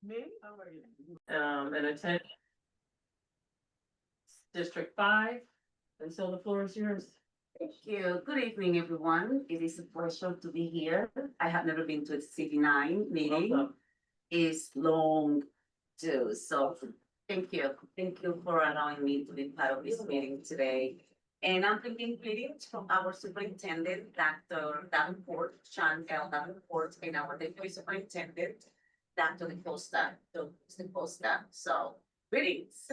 Me? How are you? And attend District 5, and so the floor is yours. Thank you. Good evening, everyone. It is a pleasure to be here. I have never been to a MCB9 meeting. Welcome. It's long too. So thank you. Thank you for allowing me to be part of this meeting today. And I'm bringing greetings from our superintendent, Dr. Davenport, Sean L. Davenport, and our deputy superintendent, Dr. DeCosta. So greetings.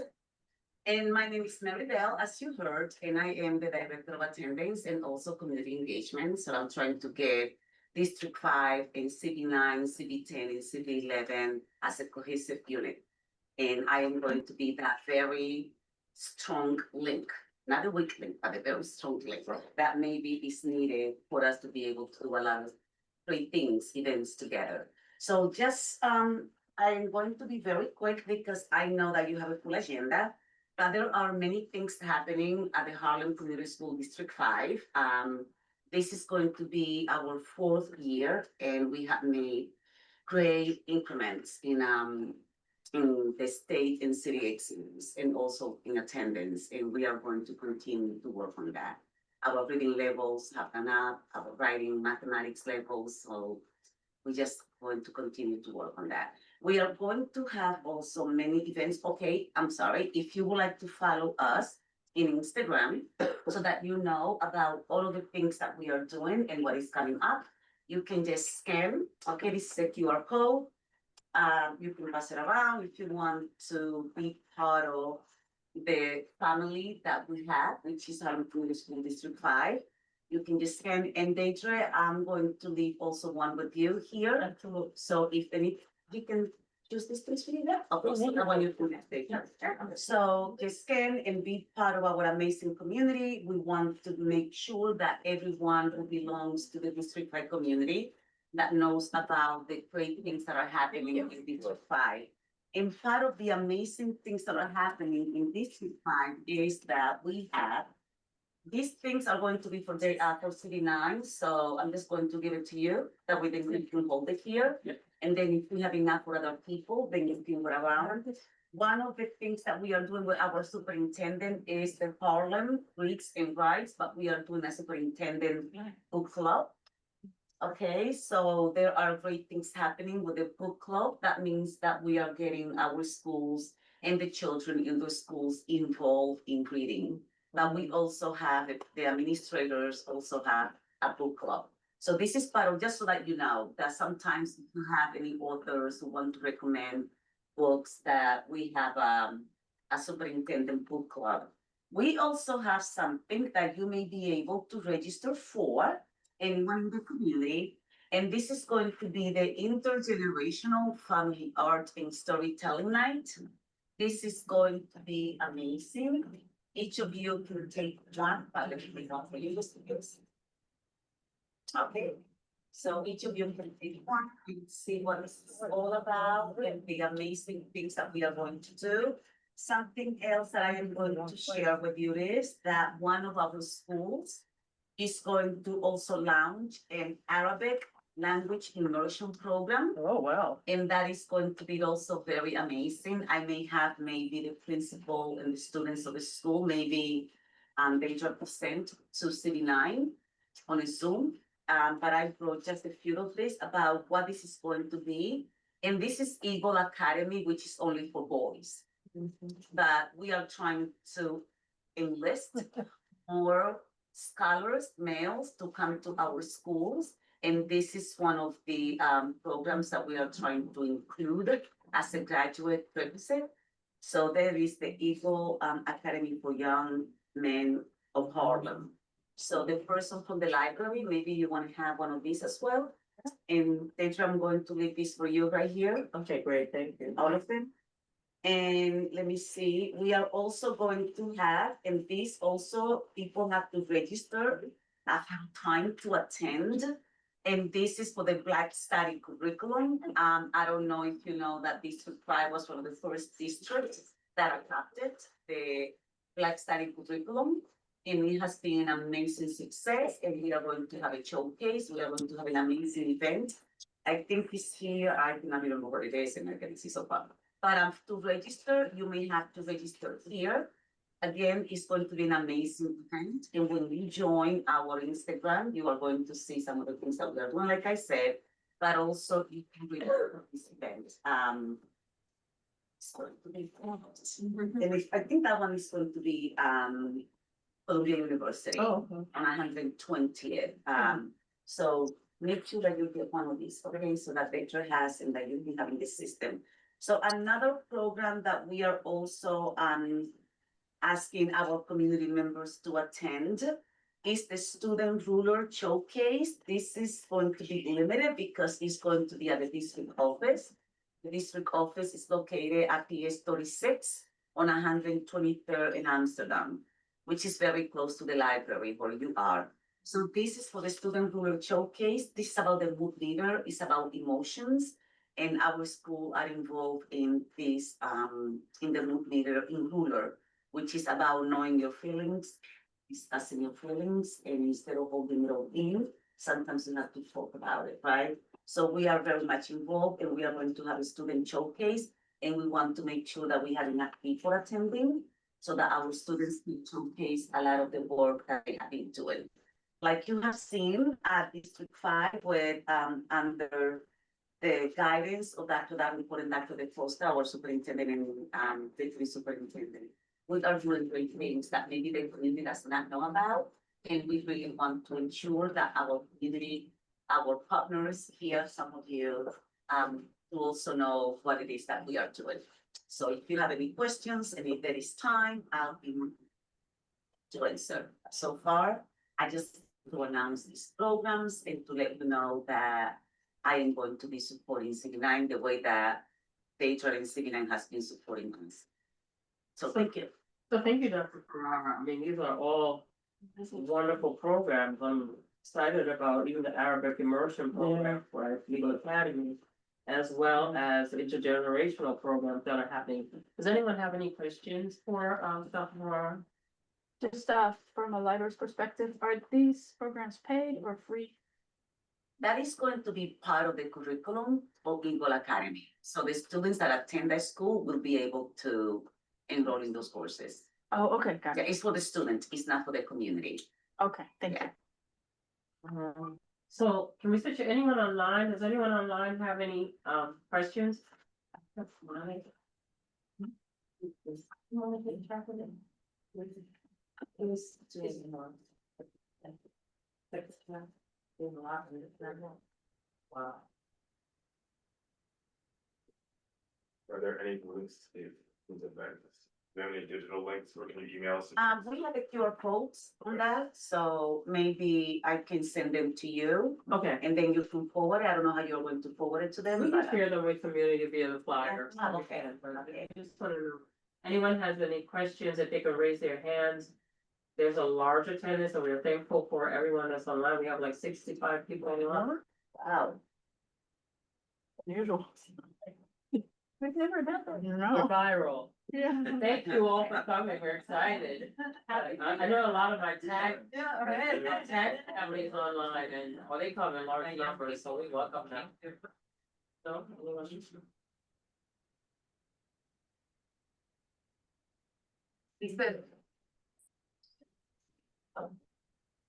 And my name is Mary Bell, as you heard, and I am the Director of Attendance and also Community Engagement. So I'm trying to get District 5 and CB9, CB10, and CB11 as a cohesive unit. And I am going to be that very strong link, not a weak link, but a very strong link that maybe is needed for us to be able to do a lot of great things, events together. So just, I'm going to be very quick because I know that you have a full agenda. But there are many things happening at the Harlem Community School District 5. This is going to be our 4th year, and we have made great increments in the state and city excellence, and also in attendance, and we are going to continue to work on that. Our reading levels have gone up, our writing, mathematics levels, so we're just going to continue to work on that. We are going to have also many events. Okay, I'm sorry. If you would like to follow us in Instagram so that you know about all of the things that we are doing and what is coming up, you can just scan. Okay, this is a QR code. You can pass it around if you want to be part of the family that we have, which is our Community School District 5. You can just scan, and Deidre, I'm going to leave also one with you here. Absolutely. So if any, you can choose this place for you there. Okay, so I want you to take. So just scan and be part of our amazing community. We want to make sure that everyone who belongs to the District 5 community that knows about the great things that are happening in District 5. And part of the amazing things that are happening in District 5 is that we have these things are going to be for the for CB9, so I'm just going to give it to you. That way then you can hold it here. Yeah. And then if we have enough for other people, then you can go around. One of the things that we are doing with our superintendent is the Harlem Reads and Writes, but we are doing a superintendent book club. Okay, so there are great things happening with the book club. That means that we are getting our schools and the children in the schools involved in reading. But we also have, the administrators also have a book club. So this is part of, just so that you know, that sometimes if you have any authors who want to recommend books, that we have a superintendent book club. We also have something that you may be able to register for, anyone in the community. And this is going to be the Intergenerational Family Art and Storytelling Night. This is going to be amazing. Each of you can take one, but let me know for you. Okay, so each of you can take one and see what it's all about and the amazing things that we are going to do. Something else that I am going to share with you is that one of our schools is going to also launch an Arabic language immersion program. Oh, wow. And that is going to be also very amazing. I may have maybe the principal and the students of the school, maybe they represent to CB9 on a Zoom. But I brought just a few of this about what this is going to be. And this is Eagle Academy, which is only for boys. But we are trying to enlist more scholars, males, to come to our schools. And this is one of the programs that we are trying to include as a graduate requisite. So there is the Eagle Academy for Young Men of Harlem. So the person from the library, maybe you want to have one of these as well. And Deidre, I'm going to leave this for you right here. Okay, great, thank you. All of them. And let me see, we are also going to have, and this also, people have to register, have time to attend. And this is for the Black Study curriculum. I don't know if you know that District 5 was one of the first districts that adopted the Black Study curriculum. And it has been an amazing success. And we are going to have a showcase. We are going to have an amazing event I think it's here, I cannot remember what it is, and I can see so far. But to register, you may have to register here. Again, it's going to be an amazing event, and when you join our Instagram, you are going to see some of the things that we are doing, like I said, but also you can register for this event. It's going to be fun. And I think that one is going to be, Columbia University Oh, okay. on 120th. So make sure that you get one of these, okay, so that Vector has and that you can have in the system. So another program that we are also asking our community members to attend is the Student Ruler Showcase. This is going to be limited because it's going to be at the district office. The district office is located at PS 36 on 123rd in Amsterdam, which is very close to the library where you are. So this is for the Student Ruler Showcase. This is about the mood leader, it's about emotions. And our school are involved in this, in the mood leader in ruler, which is about knowing your feelings, discussing your feelings, and instead of holding it all in, sometimes you have to talk about it, right? So we are very much involved, and we are going to have a student showcase, and we want to make sure that we have enough people attending so that our students can showcase a lot of the work that they have been doing. Like you have seen at District 5 with under the guidance of Dr. Davenport and Dr. DeFoster, our superintendent and deputy superintendent. We are doing great things that maybe the community does not know about. And we really want to ensure that our community, our partners here, some of you, to also know what it is that we are doing. So if you have any questions and if there is time, I'll be to answer. So far, I just to announce these programs and to let you know that I am going to be supporting MCB9 the way that Data and MCB9 has been supporting us. So thank you. So thank you, Dr. Ferrara. I mean, these are all wonderful programs. I'm excited about even the Arabic immersion program for Legal Academy, as well as intergenerational programs that are happening. Does anyone have any questions for Dr. Ferrara? Just from a library's perspective, are these programs paid or free? That is going to be part of the curriculum of Legal Academy. So the students that attend that school will be able to enroll in those courses. Oh, okay, got Yeah, it. it's for the students, it's not for the community. Okay, thank you. So can we switch to anyone online? Does anyone online have any questions? Wow. Are there any links to these events? Do you have any digital links or can you email us? We have the QR codes on that, so maybe I can send them to you Okay. and then you can forward it. I don't know how you're going to forward it to them. We can but, share them with community via the flyer. Oh, okay. Okay. Just want to know, anyone has any questions, if they could raise their hands. There's a large attendance, and we're thankful for everyone that's online. We have like 65 people online. Wow. Unusual. We've never done that. We're viral. Yeah. Thank you all for coming. We're excited. I know a lot of my tag families online and, or they come in large numbers, so we welcome them. So, anyone?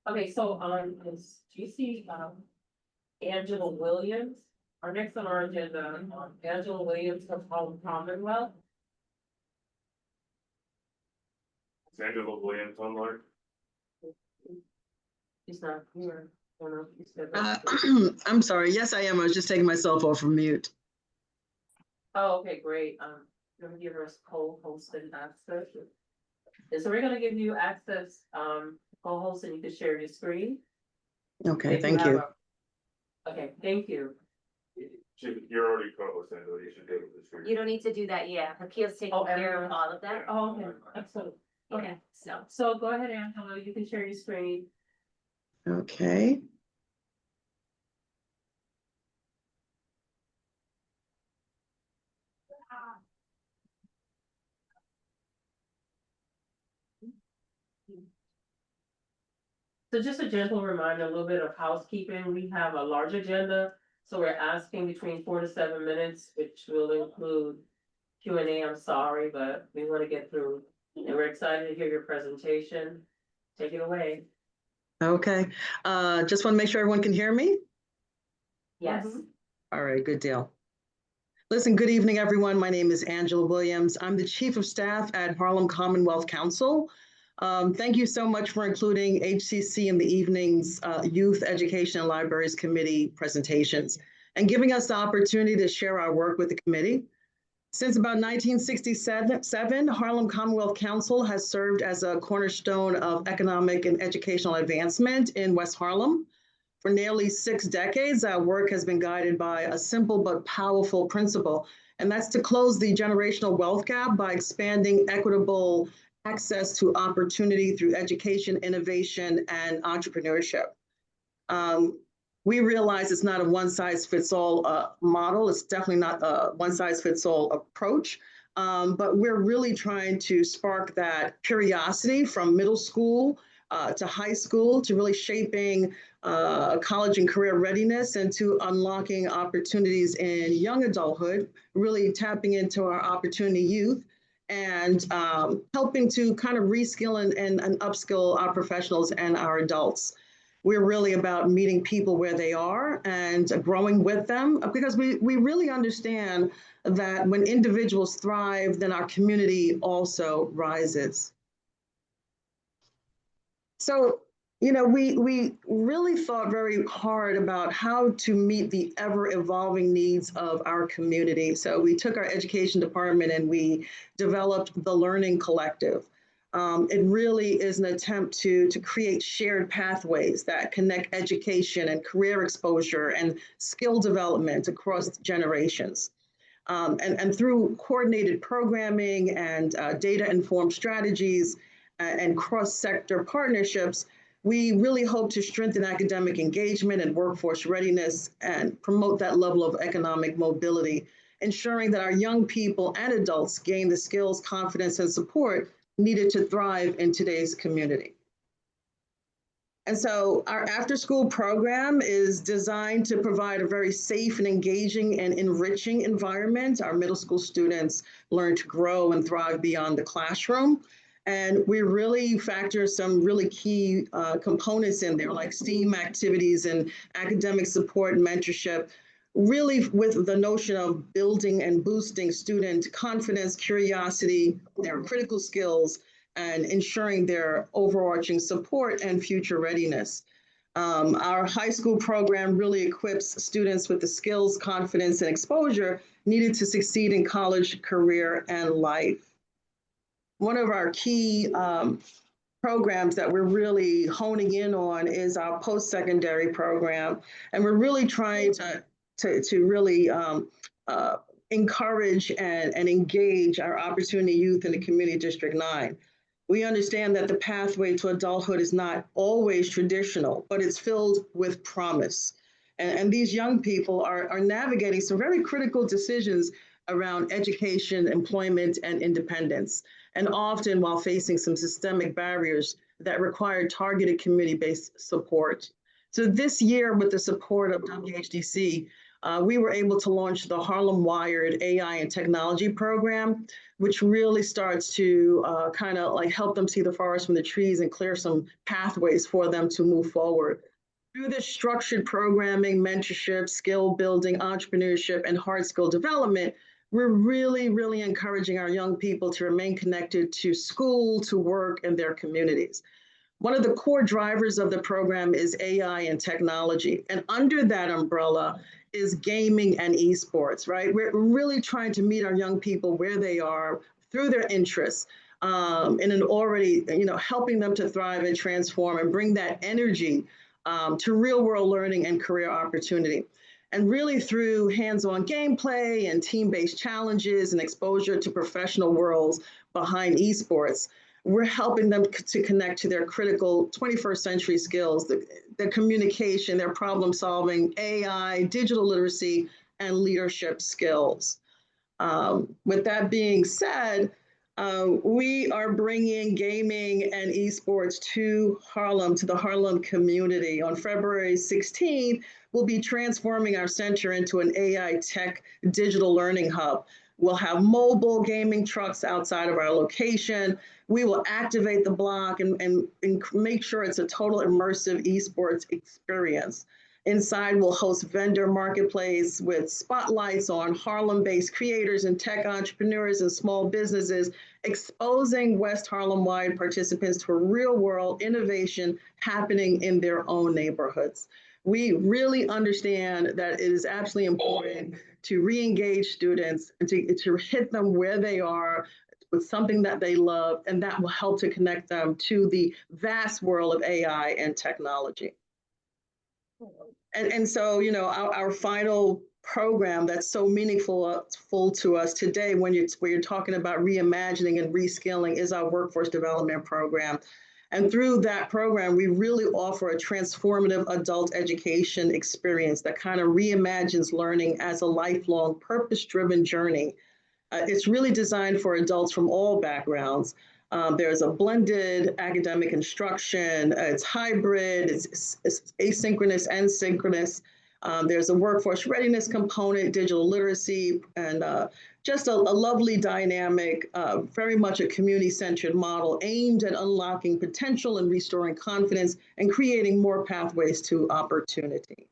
Okay, so, do you see, Angela Williams? Our next on our agenda, Angela Williams from Home Commonwealth. Is Angela Williams online? She's not here. I don't know if she said that. I'm sorry. Yes, I am. I was just taking myself off from mute. Oh, okay, great. Gonna give her co-hosting access. And so we're gonna give you access, co-host, and you can share your screen. Okay, If thank have you. Okay, thank you. You're already co-host, Angela, you should be able to share. You don't need to do that yet. Hakeel's taking Oh, care everyone- of all of that. Oh, okay, excellent. Okay, Yeah, so. so go ahead, Angela, you can share your screen. Okay. So just a gentle reminder, a little bit of housekeeping. We have a large agenda. So we're asking between 4 to 7 minutes, which will include Q&A. I'm sorry, but we want to get through. And we're excited to hear your presentation. Take it away. Okay. Just want to make sure everyone can hear me. Yes. All right, good deal. Listen, good evening, everyone. My name is Angela Williams. I'm the Chief of Staff at Harlem Commonwealth Council. Thank you so much for including HCC in the evening's Youth Education and Libraries Committee presentations and giving us the opportunity to share our work with the committee. Since about 1967, Harlem Commonwealth Council has served as a cornerstone of economic and educational advancement in West Harlem. For nearly 6 decades, our work has been guided by a simple but powerful principle, and that's to close the generational wealth gap by expanding equitable access to opportunity through education, innovation, and entrepreneurship. We realize it's not a one-size-fits-all model. It's definitely not a one-size-fits-all approach, but we're really trying to spark that curiosity from middle school to high school, to really shaping college and career readiness, and to unlocking opportunities in young adulthood, really tapping into our opportunity youth, and helping to kind of reskill and upskill our professionals and our adults. We're really about meeting people where they are and growing with them, because we really understand that when individuals thrive, then our community also rises. So, you know, we really thought very hard about how to meet the ever-evolving needs of our community. So we took our education department and we developed the Learning Collective. It really is an attempt to create shared pathways that connect education and career exposure and skill development across generations. And through coordinated programming and data-informed strategies and cross-sector partnerships, we really hope to strengthen academic engagement and workforce readiness and promote that level of economic mobility, ensuring that our young people and adults gain the skills, confidence, and support needed to thrive in today's community. And so our after-school program is designed to provide a very safe and engaging and enriching environment. Our middle school students learn to grow and thrive beyond the classroom. And we really factor some really key components in there, like STEAM activities and academic support and mentorship, really with the notion of building and boosting student confidence, curiosity, their critical skills, and ensuring their overarching support and future readiness. Our high school program really equips students with the skills, confidence, and exposure needed to succeed in college, career, and life. One of our key programs that we're really honing in on is our post-secondary program. And we're really trying to really encourage and engage our opportunity youth in the Community District 9. We understand that the pathway to adulthood is not always traditional, but it's filled with promise. And these young people are navigating some very critical decisions around education, employment, and independence, and often while facing some systemic barriers that require targeted community-based support. So this year, with the support of WHDC, we were able to launch the Harlem Wired AI and Technology Program, which really starts to kind of like help them see the forest from the trees and clear some pathways for them to move forward. Through this structured programming, mentorship, skill building, entrepreneurship, and hard skill development, we're really, really encouraging our young people to remain connected to school, to work, and their communities. One of the core drivers of the program is AI and technology. And under that umbrella is gaming and esports, right? We're really trying to meet our young people where they are through their interests, in an already, helping them to thrive and transform and bring that energy to real world learning and career opportunity. And really through hands-on gameplay and team-based challenges and exposure to professional worlds behind esports, we're helping them to connect to their critical 21st century skills, the communication, their problem solving, AI, digital literacy, and leadership skills. With that being said, we are bringing gaming and esports to Harlem, to the Harlem community. On February 16th, we'll be transforming our center into an AI tech digital learning hub. We'll have mobile gaming trucks outside of our location. We will activate the block and make sure it's a total immersive esports experience. Inside, we'll host vendor marketplace with spotlights on Harlem-based creators and tech entrepreneurs and small businesses, exposing West Harlem-wide participants to real-world innovation happening in their own neighborhoods. We really understand that it is absolutely important to re-engage students and to hit them where they are with something that they love, and that will help to connect them to the vast world of AI and technology. And so, you know, our final program that's so meaningful to us today when you're talking about reimagining and reskilling is our workforce development program. And through that program, we really offer a transformative adult education experience that kind of reimagines learning as a lifelong purpose-driven journey. It's really designed for adults from all backgrounds. There's a blended academic instruction, it's hybrid, it's asynchronous and synchronous. There's a workforce readiness component, digital literacy, and just a lovely dynamic, very much a community-centered model aimed at unlocking potential and restoring confidence and creating more pathways to opportunity.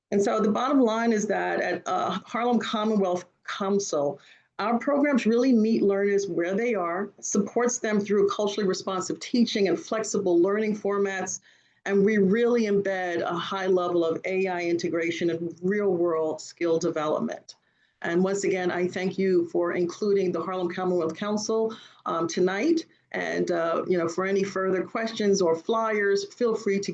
And so the bottom line is that at Harlem Commonwealth Council, our programs really meet learners where they are, supports them through culturally responsive teaching and flexible learning formats, and we really embed a high level of AI integration and real-world skill development. And once again, I thank you for including the Harlem Commonwealth Council tonight. And you know, for any further questions or flyers, feel free to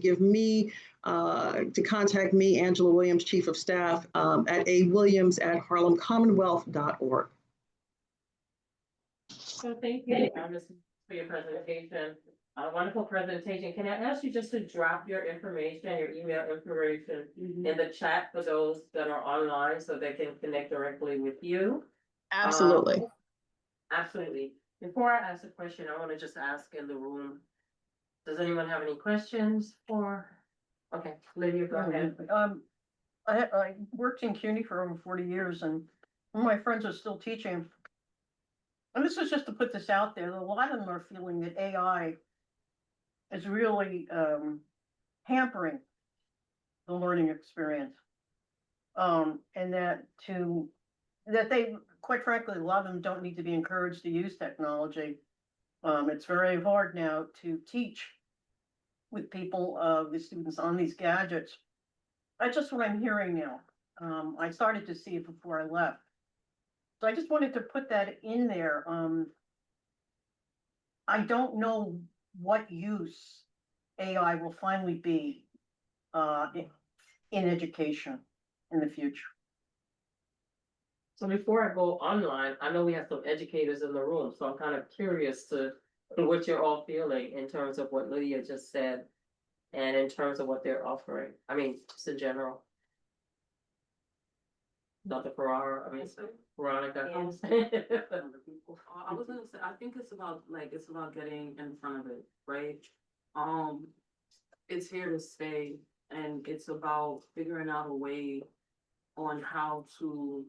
contact me, Angela Williams, Chief of Staff, at awilliams@harlemcommonwealth.org. So thank you, Ms. for your presentation. Wonderful presentation. Can I ask you just to drop your information, your email information in the chat for those that are online so they can connect directly with you? Absolutely. Absolutely. Before I ask a question, I want to just ask in the room, does anyone have any questions for? Okay, Lydia, go ahead. I worked in CUNY for over 40 years and my friends are still teaching. And this is just to put this out there, a lot of them are feeling that AI is really hampering the learning experience. And that they, quite frankly, a lot of them don't need to be encouraged to use technology. It's very hard now to teach with people, the students on these gadgets. That's just what I'm hearing now. I started to see it before I left. So I just wanted to put that in there. I don't know what use AI will finally be in education in the future. So before I go online, I know we have some educators in the room, so I'm kind of curious to what you're all feeling in terms of what Lydia just said and in terms of what they're offering. I mean, just in general. Dr. Ferrara, I mean, Veronica. I was gonna say, I think it's about getting in front of it, right? It's here to stay, and it's about figuring out a way on how to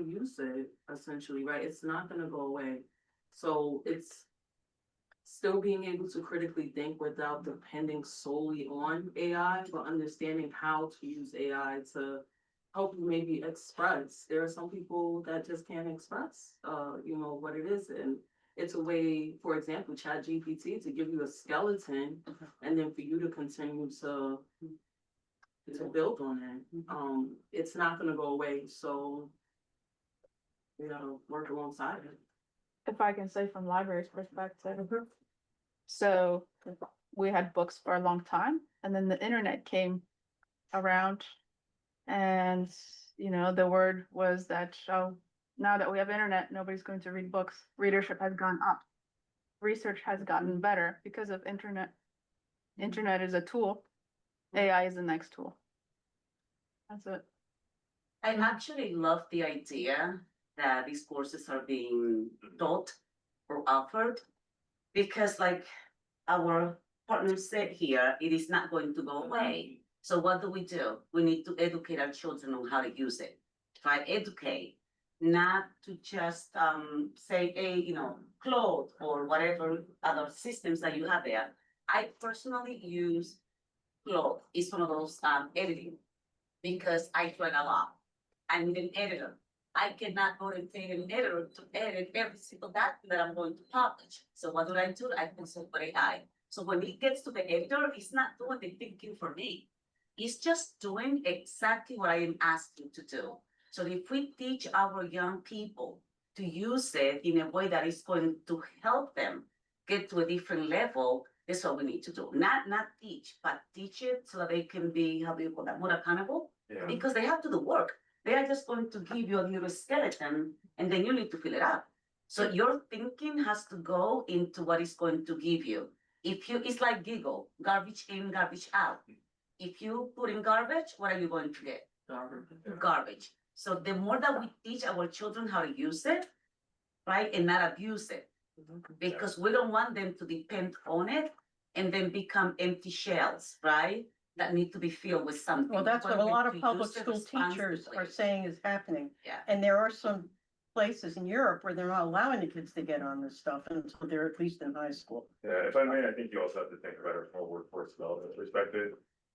use it, essentially, right? It's not gonna go away. So it's still being able to critically think without depending solely on AI, but understanding how to use AI to help you maybe express. There are some people that just can't express, what it is. And it's a way, for example, ChatGPT to give you a skeleton and then for you to continue to build on it. It's not gonna go away. So, work alongside it. If I can say from library's perspective. So we had books for a long time and then the internet came around and, the word was that, now that we have internet, nobody's going to read books. Readership has gone up. Research has gotten better because of internet. Internet is a tool. AI is the next tool. That's it. I actually love the idea that these courses are being taught or offered, because like our partner said here, it is not going to go away. So what do? We need to educate our children on how to use it. Try educate, not to just say, hey, Claude or whatever other systems that you have there. I personally use Claude. It's one of those editing because I learn a lot. I need an editor. I cannot go and pay an editor to edit every single document that I'm going to publish. So what do? I consult with AI. So when it gets to the editor, it's not doing the thinking for me. It's just doing exactly what I am asking to do. So if we teach our young people to use it in a way that is going to help them get to a different level, that's what we need to do. Not teach, but teach it so that they can be, how do you call that, more accountable? Yeah. Because they have to do work. They are just going to give you a little skeleton and then you need to fill it out. So your thinking has to go into what is going to give you. It's like giggle, garbage in, garbage out. If you put in garbage, what are you going to get? Garbage. So the more that we teach our children how to use it, right, and not abuse it, because we don't want them to depend on it and then become empty shells, right? That need to be filled with something. Well, that's what a lot of public Use it school teachers are responsibly. saying is happening. Yeah. And there are some places in Europe where they're not allowing the kids to get on this stuff until they're at least in high school. Yeah, if I may, I think you also have to think about it from a workforce development perspective,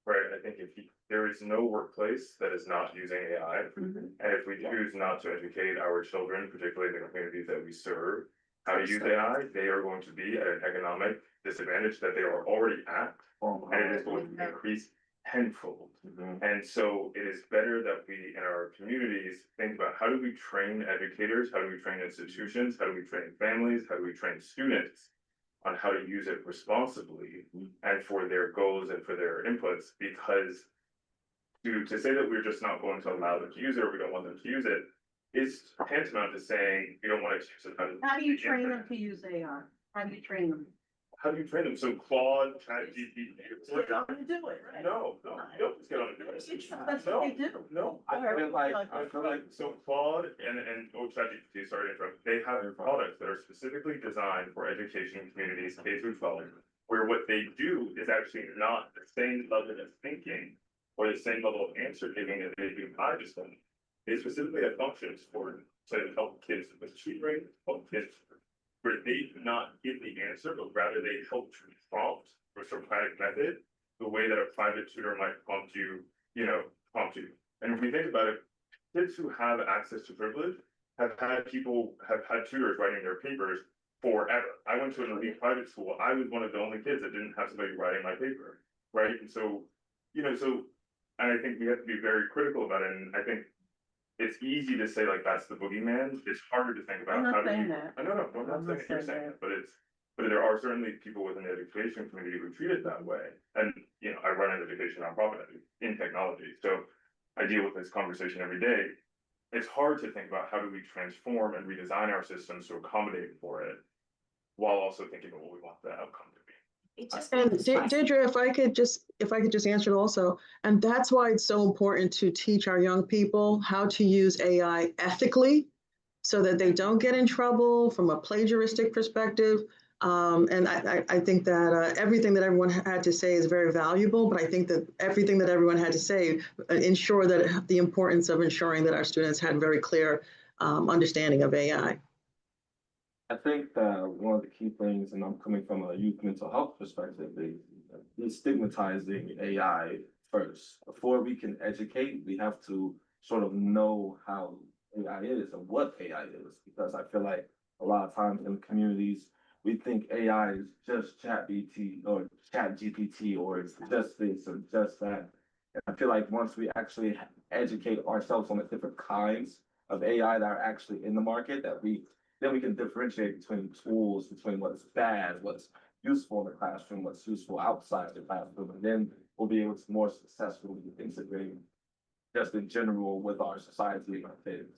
right? I think there is no workplace that is not using AI. And if we choose not to educate our children, particularly in the communities that we serve, how to use AI, they are going to be at an economic disadvantage that they are already at. And it is going to increase tenfold. And so it is better that we, in our communities, think about how do we train educators, how do we train institutions, how do we train families, how do we train students on how to use it responsibly and for their goals and for their inputs, because to say that we're just not going to allow them to use it or we don't want them to use it is tantamount to saying we don't want to use it. How do you train them to use AI? How do you train them? How do you train them? So Claude, ChatGPT. Get on and do it, right? No, you don't just get on and do it. That's what they do. No, I feel like, so Claude and ChatGPT, sorry to interrupt, they have products that are specifically designed for education communities, K through 12, where what they do is actually not the same level of thinking or the same level of answer giving that they do I just them. They specifically have functions to help kids with tutoring, help kids where they do not give the answer, but rather they help to prompt or Socratic method, the way that a private tutor might prompt you. And if we think about it, kids who have access to privilege have had tutors writing their papers forever. I went to an elite private school. I was one of the only kids that didn't have somebody writing my paper, right? And so, and I think we have to be very critical about it. And I think it's easy to say like that's the boogeyman. It's harder to think about I'm not how do saying we. that. No, I'm not saying you're saying that, but there are certainly people within the education community who treat it that way. And I run an education nonprofit in technology, so I deal with this conversation every day. It's hard to think about how do we transform and redesign our systems to accommodate for it, while also thinking about what we want the outcome to be. It just And makes us- Deirdre, if I could just answer it also, and that's why it's so important to teach our young people how to use AI ethically so that they don't get in trouble from a plagiaristic perspective. And I think that everything that everyone had to say is very valuable, but I think that everything that everyone had to say ensure that the importance of ensuring that our students had very clear understanding of AI. I think that one of the key things, and I'm coming from a youth mental health perspective, is stigmatizing AI first. Before we can educate, we have to sort of know how AI is and what AI is, because I feel like a lot of times in communities, we think AI is just ChatGPT or ChatGPT, or it's just this or just that. And I feel like once we actually educate ourselves on the different kinds of AI that are actually in the market, then we can differentiate between tools, between what's bad, what's useful in the classroom, what's useful outside the classroom, and then we'll be able to more successfully integrate just in general with our society and our kids.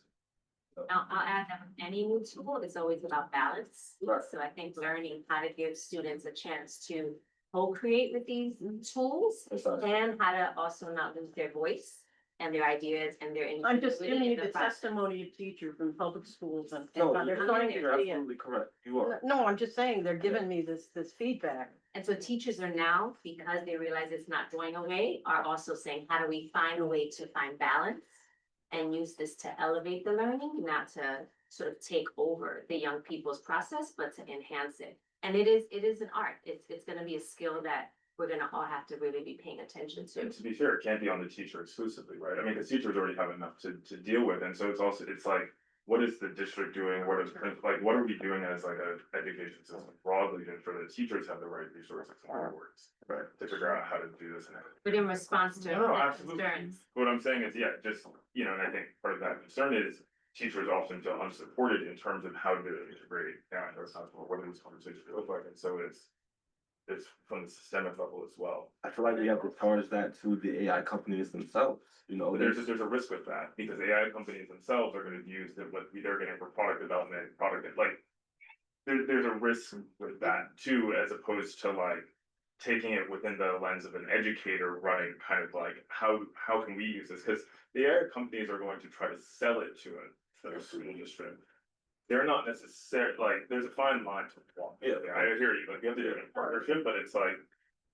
I'll add that with any new tool, it's always about balance. Right. So I think learning how to give students a chance to co-create with these tools Precisely. and how to also not lose their voice. and their ideas and their. I'm just giving you ingenuity in the process. testimony of teachers in public schools and. No, they're you're starting to see it. absolutely correct. You are. No, I'm just saying, they're giving me this feedback. And so teachers are now, because they realize it's not going away, are also saying, how do we find a way to find balance? And use this to elevate the learning, not to sort of take over the young people's process, but to enhance it. And it is an art. It's gonna be a skill that we're gonna all have to really be paying attention And to. to be fair, it can't be on the teacher exclusively, right? I mean, the teachers already have enough to deal with, and so it's like, what is the district doing? What is, like, what are we doing as like a education system broadly to ensure that teachers have the right resources and words, right? To figure out how to do this and everything. But in response to No, the absolutely. concerns. What I'm saying is, yeah, just, and I think part of that concern is teachers often feel unsupported in terms of how to integrate AI or something, or what these conversations look like, and so it's from the systemic level as well. I feel like we have to charge that to the AI companies themselves, But there's a risk with that, because AI companies themselves are gonna use what they're getting for product development, there's a risk with that too, as opposed to like taking it within the lens of an educator running kind of like, how can we use this? Because the AI companies are going to try to sell it to a school district. They're not necessarily, like, there's a fine line to walk. Yeah, I hear you, like, you have to do it in partnership, but it's like,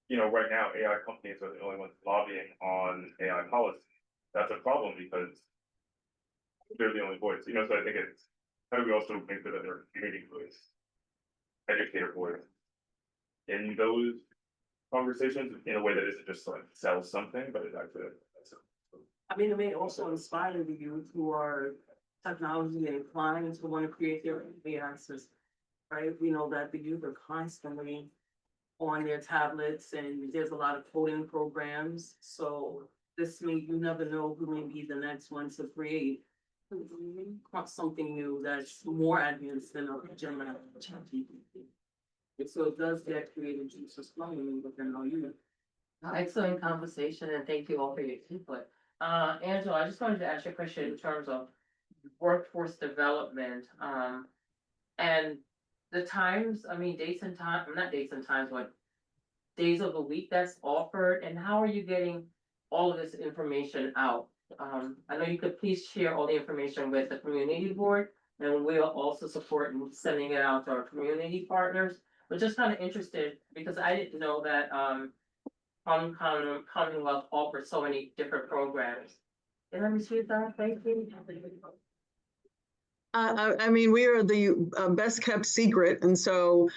right now, AI companies are the only ones lobbying on AI policy. That's a problem because they're the only voice, so I think it's, how do we also make sure that they're community voice, educator voice in those conversations in a way that isn't just like sell something, but it actually. I mean, it may also inspire the youth who are technology inclined to want to create their own AI system. Right, we know that the youth are constantly on their tablets and there's a lot of coding programs, so you never know who may be the next one to create something new that's more advanced than a Gemini or ChatGPT. So it does get creative juices flowing within our youth. Excellent conversation, and thank you all for your input. Angela, I just wanted to ask you a question in terms of workforce development, and the times, I mean, dates and time, not dates and times, but days of the week that's offered, and how are you getting all of this information out? I know you could please share all the information with the community board, and we'll also support in sending it out to our community partners. But just kind of interested, because I didn't know that, Commonwealth offers so many different programs. Did I receive that? Thank you. I mean, we are the best kept secret. And so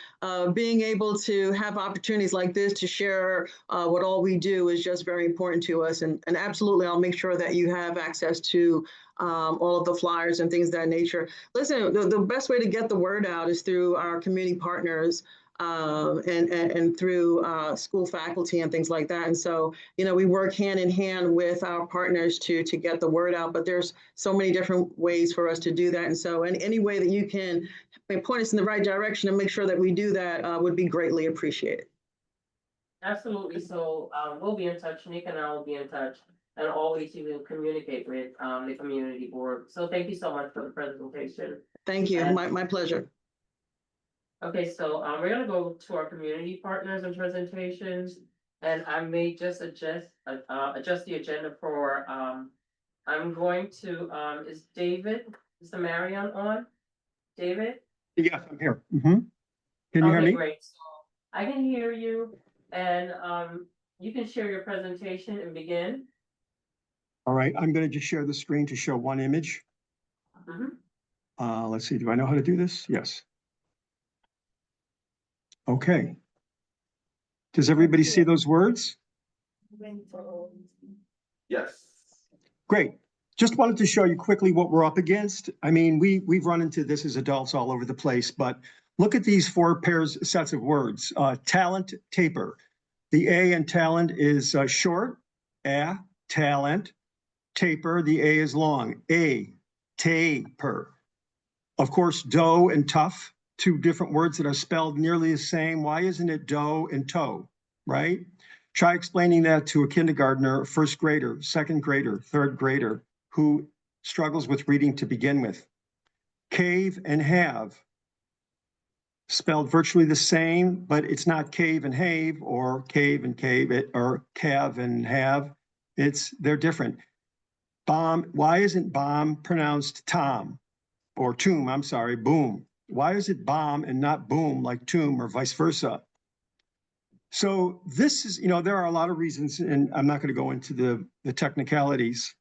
being able to have opportunities like this to share what all we do is just very important to us. And absolutely, I'll make sure that you have access to all of the flyers and things of that nature. Listen, the best way to get the word out is through our community partners and through school faculty and things like that. And so, we work hand in hand with our partners to get the word out, but there's so many different ways for us to do that. And so any way that you can point us in the right direction and make sure that we do that would be greatly appreciated. Absolutely, so we'll be in touch, Nick and I will be in touch, and always you will communicate with the community board. So thank you so much for the presentation. Thank you, And- my pleasure. Okay, so we're gonna go to our community partners and presentations, and I may just adjust the agenda for, I'm going to, is Mr. Marion on? David? Yes, I'm here. Can you hear Okay, me? great, so I can hear you, and you can share your presentation and begin. All right, I'm going to just share the screen to show one image. Let's see, do I know how to do this? Yes. Okay. Does everybody see those words? Yes. Great. Just wanted to show you quickly what we're up against. I mean, we've run into this as adults all over the place, but look at these four sets of words. Talent, taper. The A in talent is short, talent. Taper, the A is long, taper. Of course, dough and tough, two different words that are spelled nearly the same. Why isn't it dough and toe, right? Try explaining that to a kindergartner, first grader, second grader, third grader, who struggles with reading to begin with. Cave and have, spelled virtually the same, but it's not cave and have or cave and cave, or cav and have. They're different. Why isn't bomb pronounced Tom? Or tomb, I'm sorry, boom. Why is it bomb and not boom like tomb or vice versa? So this is, there are a lot of reasons, and I'm not going to go into the technicalities.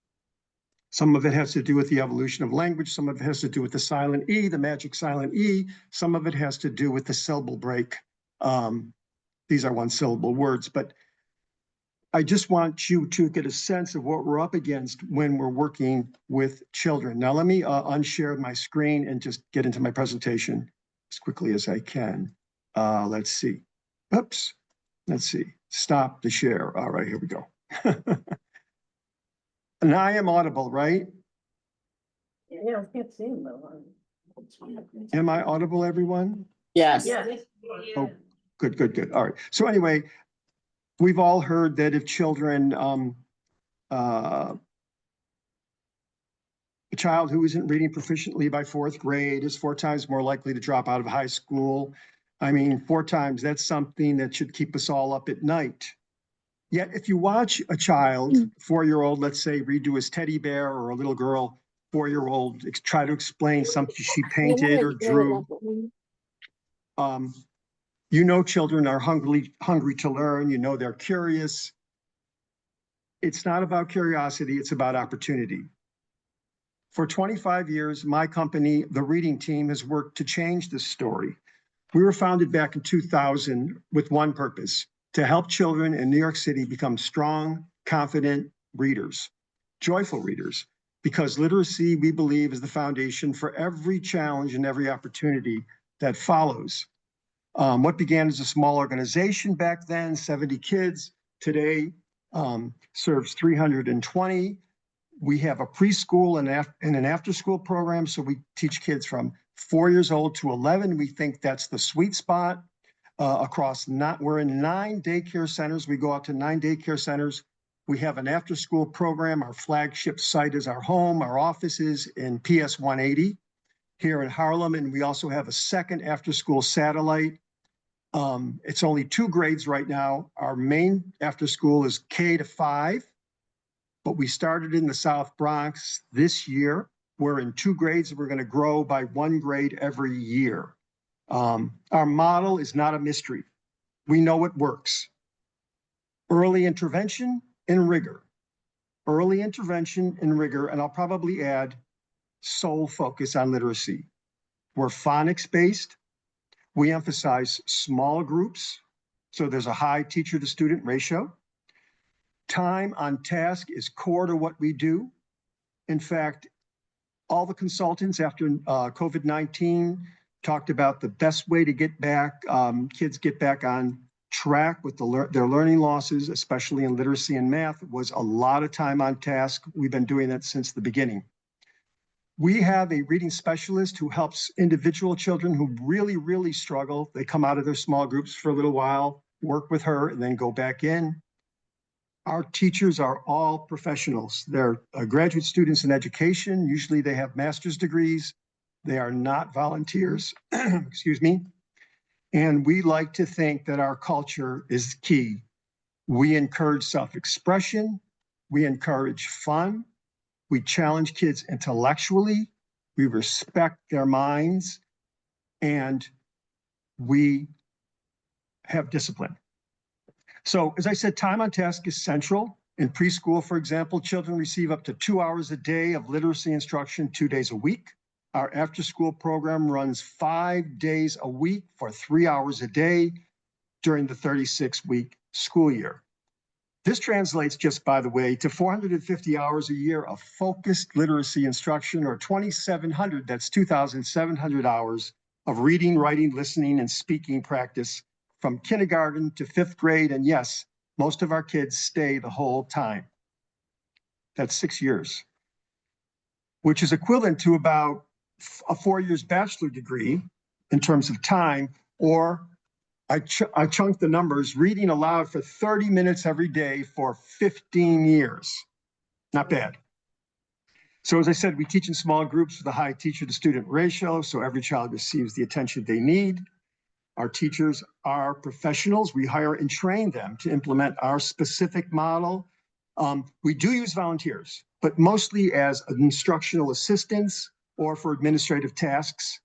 Some of it has to do with the evolution of language. Some of it has to do with the silent E, the magic silent E. Some of it has to do with the syllable break. These are one syllable words, but I just want you to get a sense of what we're up against when we're working with children. Now, let me unshare my screen and just get into my presentation as quickly as I can. Let's see. Oops. Let's see. Stop the share. All right, here we go. And I am audible, right? Yeah, I can't see him though. Am I audible, everyone? Yes. Yeah. Oh, good. All right. So anyway, we've all heard that if children, a child who isn't reading proficiently by 4th grade is 4 times more likely to drop out of high school. I mean, 4 times, that's something that should keep us all up at night. Yet if you watch a child, 4-year-old, let's say, redo his teddy bear, or a little girl, 4-year-old, try to explain something she painted or drew, children are hungry to learn, they're curious. It's not about curiosity, it's about opportunity. For 25 years, my company, the Reading Team, has worked to change this story. We were founded back in 2000 with one purpose: to help children in New York City become strong, confident readers, joyful readers, because literacy, we believe, is the foundation for every challenge and every opportunity that follows. What began as a small organization back then, 70 kids, today serves 320. We have a preschool and an after-school program, so we teach kids from 4 years old to 11. We think that's the sweet spot. We're in 9 daycare centers. We go out to 9 daycare centers. We have an after-school program. Our flagship site is our home. Our office is in PS 180 here in Harlem, and we also have a second after-school satellite. It's only 2 grades right now. Our main after-school is K to 5. But we started in the South Bronx this year. We're in 2 grades. We're going to grow by 1 grade every year. Our model is not a mystery. We know it works. Early intervention and rigor. Early intervention and rigor, and I'll probably add sole focus on literacy. We're phonics-based. We emphasize small groups, so there's a high teacher-to-student ratio. Time on task is core to what we do. In fact, all the consultants after COVID-19 talked about the best way to get kids get back on track with their learning losses, especially in literacy and math, was a lot of time on task. We've been doing that since the beginning. We have a reading specialist who helps individual children who really, really struggle. They come out of their small groups for a little while, work with her, and then go back in. Our teachers are all professionals. They're graduate students in education. Usually they have master's degrees. They are not volunteers, excuse me. And we like to think that our culture is key. We encourage self-expression. We encourage fun. We challenge kids intellectually. We respect their minds. And we have discipline. So, as I said, time on task is central. In preschool, for example, children receive up to 2 hours a day of literacy instruction 2 days a week. Our after-school program runs 5 days a week for 3 hours a day during the 36-week school year. This translates, just by the way, to 450 hours a year of focused literacy instruction, or 2,700, that's 2,700 hours of reading, writing, listening, and speaking practice from kindergarten to 5th grade. And yes, most of our kids stay the whole time. That's 6 years, which is equivalent to about a 4 years bachelor degree in terms of time. Or I chunked the numbers, reading aloud for 30 minutes every day for 15 years. Not bad. So as I said, we teach in small groups with a high teacher-to-student ratio, so every child receives the attention they need. Our teachers are professionals. We hire and train them to implement our specific model. We do use volunteers. but mostly as instructional assistants or for administrative tasks.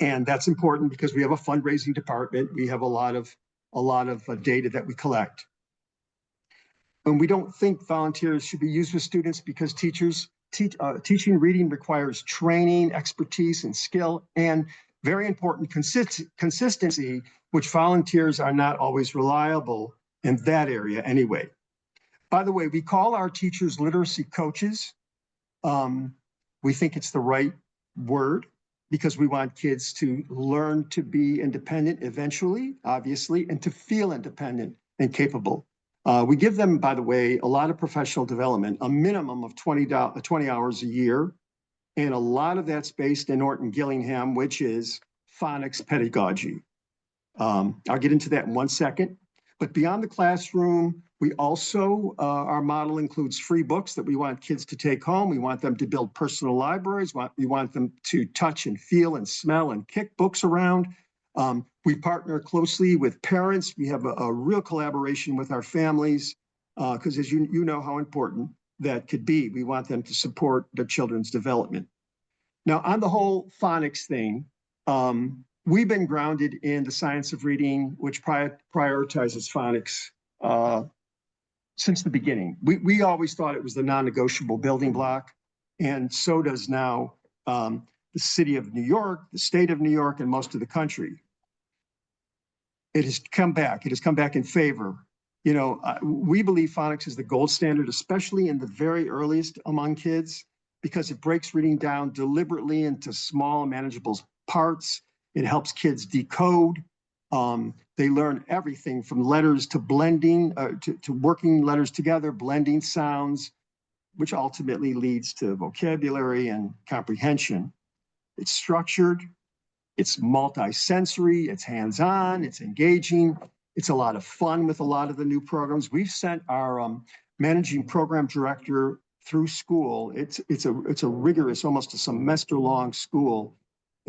And that's important because we have a fundraising department. We have a lot of data that we collect. And we don't think volunteers should be used with students because teaching reading requires training, expertise, and skill, and very important consistency, which volunteers are not always reliable in that area anyway. By the way, we call our teachers literacy coaches. We think it's the right word because we want kids to learn to be independent eventually, obviously, and to feel independent and capable. We give them, by the way, a lot of professional development, a minimum of 20 hours a year. And a lot of that's based in Norton Gillingham, which is phonics pedagogy. I'll get into that in 1 second. But beyond the classroom, we also, our model includes free books that we want kids to take home. We want them to build personal libraries. We want them to touch and feel and smell and kick books around. We partner closely with parents. We have a real collaboration with our families because as you know how important that could be. We want them to support their children's development. Now, on the whole phonics thing, we've been grounded in the science of reading, which prioritizes phonics since the beginning. We always thought it was the non-negotiable building block, and so does now the city of New York, the state of New York, and most of the country. It has come back. It has come back in favor. You know, we believe phonics is the gold standard, especially in the very earliest among kids, because it breaks reading down deliberately into small, manageable parts. It helps kids decode. They learn everything from letters to blending, to working letters together, blending sounds, which ultimately leads to vocabulary and comprehension. It's structured, it's multi-sensory, it's hands-on, it's engaging. It's a lot of fun with a lot of the new programs. We've sent our managing program director through school. It's a rigorous, almost a semester-long school,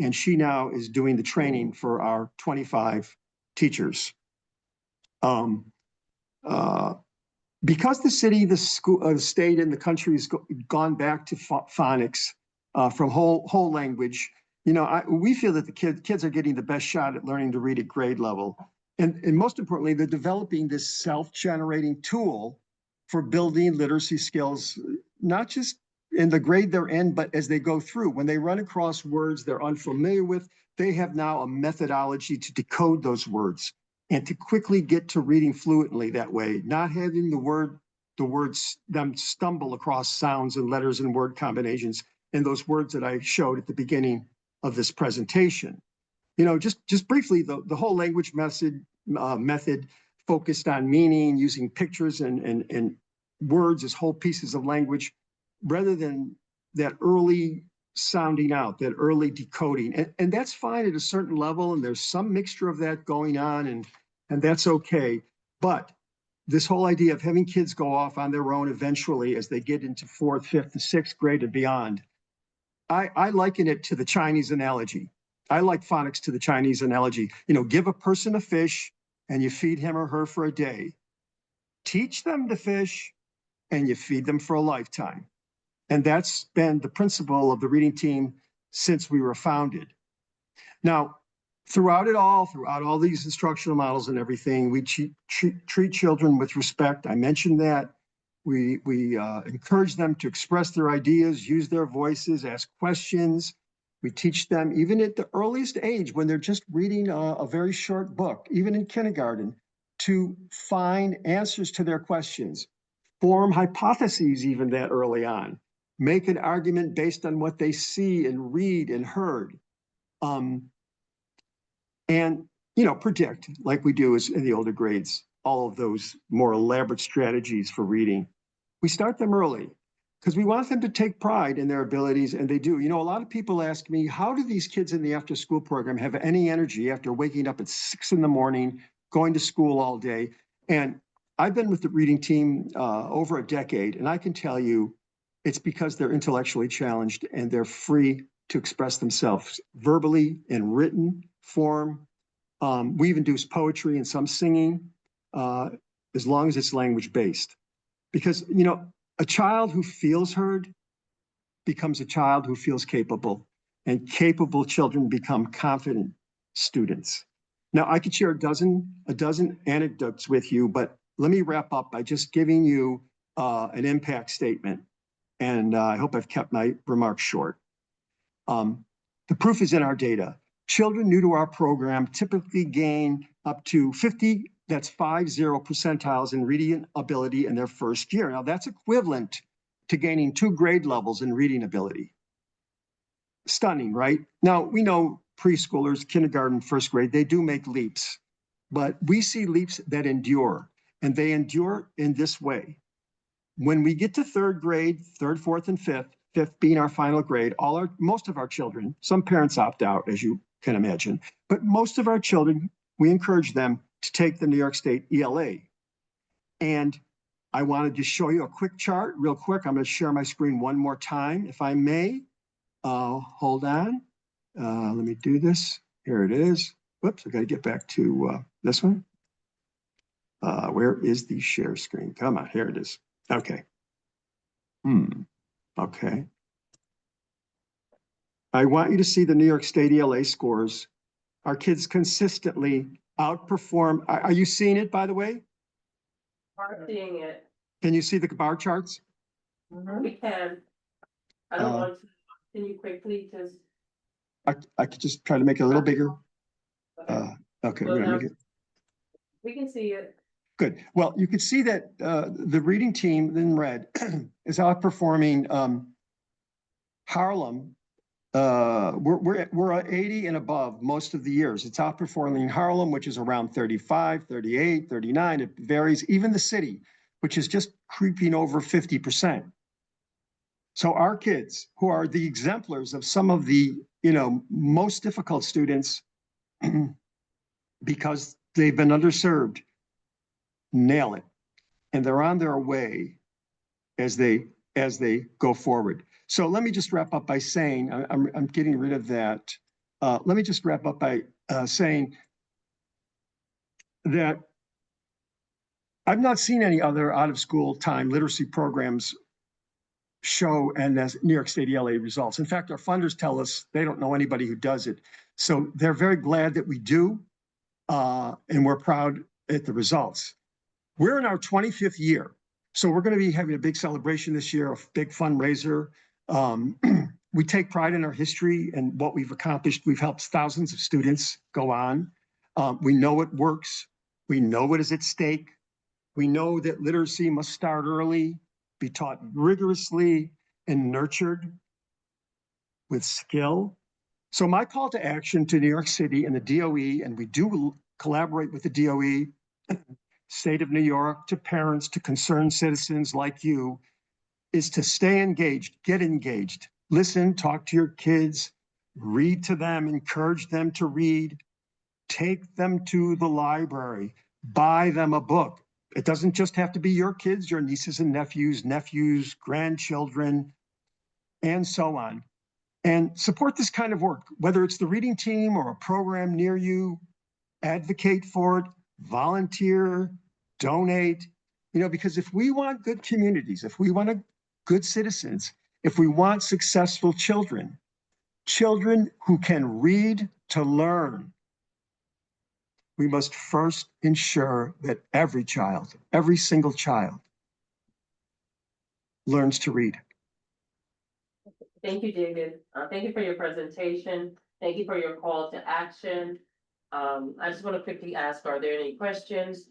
and she now is doing the training for our 25 teachers. Because the city, the school, the state, and the country has gone back to phonics from whole language, you know, we feel that the kids are getting the best shot at learning to read at grade level. And most importantly, they're developing this self-generating tool for building literacy skills, not just in the grade they're in, but as they go through. When they run across words they're unfamiliar with, they have now a methodology to decode those words and to quickly get to reading fluently that way, not having the words them stumble across sounds and letters and word combinations and those words that I showed at the beginning of this presentation. You know, just briefly, the whole language method focused on meaning, using pictures and words as whole pieces of language, rather than that early sounding out, that early decoding. And that's fine at a certain level, and there's some mixture of that going on, and that's okay. But this whole idea of having kids go off on their own eventually as they get into 4th, 5th, and 6th grade and beyond, I liken it to the Chinese analogy. I like phonics to the Chinese analogy. You know, give a person a fish and you feed him or her for a day. Teach them to fish and you feed them for a lifetime. And that's been the principle of the reading team since we were founded. Now, throughout all these instructional models and everything, we treat children with respect. I mentioned that. We encourage them to express their ideas, use their voices, ask questions. We teach them, even at the earliest age, when they're just reading a very short book, even in kindergarten, to find answers to their questions, form hypotheses even that early on, make an argument based on what they see and read and heard, and, you know, predict, like we do in the older grades, all of those more elaborate strategies for reading. We start them early because we want them to take pride in their abilities, and they do. You know, a lot of people ask me, how do these kids in the after-school program have any energy after waking up at 6 in the morning, going to school all day? And I've been with the reading team over a decade, and I can tell you it's because they're intellectually challenged and they're free to express themselves verbally in written form. We even do poetry and some singing, as long as it's language-based. Because, you know, A child who feels heard becomes a child who feels capable, and capable children become confident students. Now, I could share a dozen anecdotes with you, but let me wrap up by just giving you an impact statement. And I hope I've kept my remarks short. The proof is in our data. Children new to our program typically gain up to 50, that's 50 percentiles in reading ability in their first year. Now, that's equivalent to gaining 2 grade levels in reading ability. Stunning, right? Now, we know preschoolers, kindergarten, first grade, they do make leaps, but we see leaps that endure, and they endure in this way. When we get to 3rd grade, 3rd, 4th, and 5th being our final grade, most of our children, some parents opt out, as you can imagine, but most of our children, we encourage them to take the New York State ELA. And I wanted to show you a quick chart real quick. I'm going to share my screen one more time, if I may. Hold on. Let me do this. Here it is. Whoops, I got to get back to this one. Where is the share screen? Come on, here it is. Okay. Okay. I want you to see the New York State ELA scores. Our kids consistently outperform. Are you seeing it, by the way? I'm seeing it. Can you see the bar charts? We can. I don't want to, can you quickly just? I could just try to make it a little bigger. Okay, we're gonna make it. We can see it. Good. Well, you can see that the reading team in red is outperforming Harlem. We're at 80 and above most of the years. It's outperforming Harlem, which is around 35, 38, 39. It varies. Even the city, which is just creeping over 50%. So our kids, who are the exemplars of some of the, most difficult students because they've been underserved, nail it. And they're on their way as they go forward. So let me just wrap up by saying, I'm getting rid of that. Let me just wrap up by saying that I've not seen any other out of school time literacy programs show and as New York State ELA results. In fact, our funders tell us they don't know anybody who does it. So they're very glad that we do, and we're proud at the results. We're in our 25th year. So we're going to be having a big celebration this year, a big fundraiser. We take pride in our history and what we've accomplished. We've helped thousands of students go on. We know it works. We know what is at stake. We know that literacy must start early, be taught rigorously, and nurtured with skill. So my call to action to New York City and the DOE, and we do collaborate with the DOE, State of New York, to parents, to concerned citizens like you, is to stay engaged, get engaged, listen, talk to your kids, read to them, encourage them to read, take them to the library, buy them a book. It doesn't just have to be your kids, your nieces and nephews, grandchildren, and so on. And support this kind of work, whether it's the reading team or a program near you. Advocate for it, volunteer, donate, because if we want good communities, if we want good citizens, if we want successful children who can read to learn, we must first ensure that every child, every single child, learns to read. Thank you, David. Thank you for your presentation. Thank you for your call to action. I just want to quickly ask, are there any questions?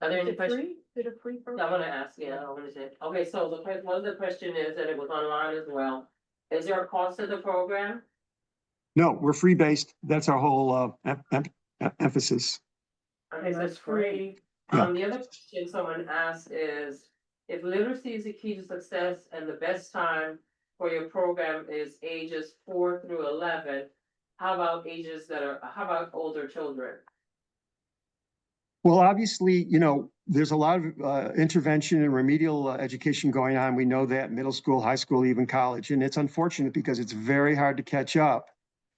Are there any questions? Is it a free I program? want to ask, I want to say, okay, so one of the question is that it was online as well. Is there a cost to the program? No, we're free-based. That's our whole emphasis. Okay, so it's free. Yeah. The other question someone asked is, if literacy is the key to success and the best time for your program is ages 4 through 11, how about how about older children? Well, obviously, there's a lot of intervention and remedial education going on. We know that middle school, high school, even college. And it's unfortunate because it's very hard to catch up.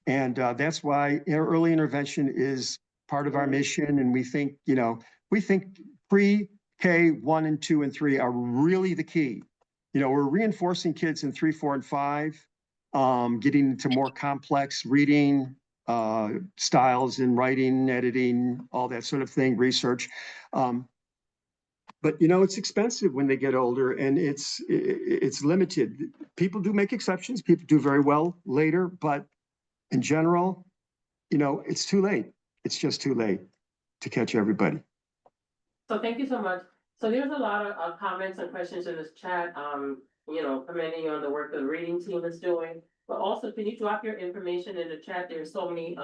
And that's why early intervention is part of our mission. And we think, pre, K 1 and 2 and 3 are really the key. You know, we're reinforcing kids in 3, 4, and 5, getting into more complex reading styles in writing, editing, all that sort of thing, research. But you know, it's expensive when they get older, and it's limited. People do make exceptions. People do very well later, but in general, you know, it's too late. It's just too late to catch everybody. So thank you so much. So there's a lot of comments and questions in this chat, you know, commenting on the work the reading team is doing. But also, can you drop your information in the chat? There's so many,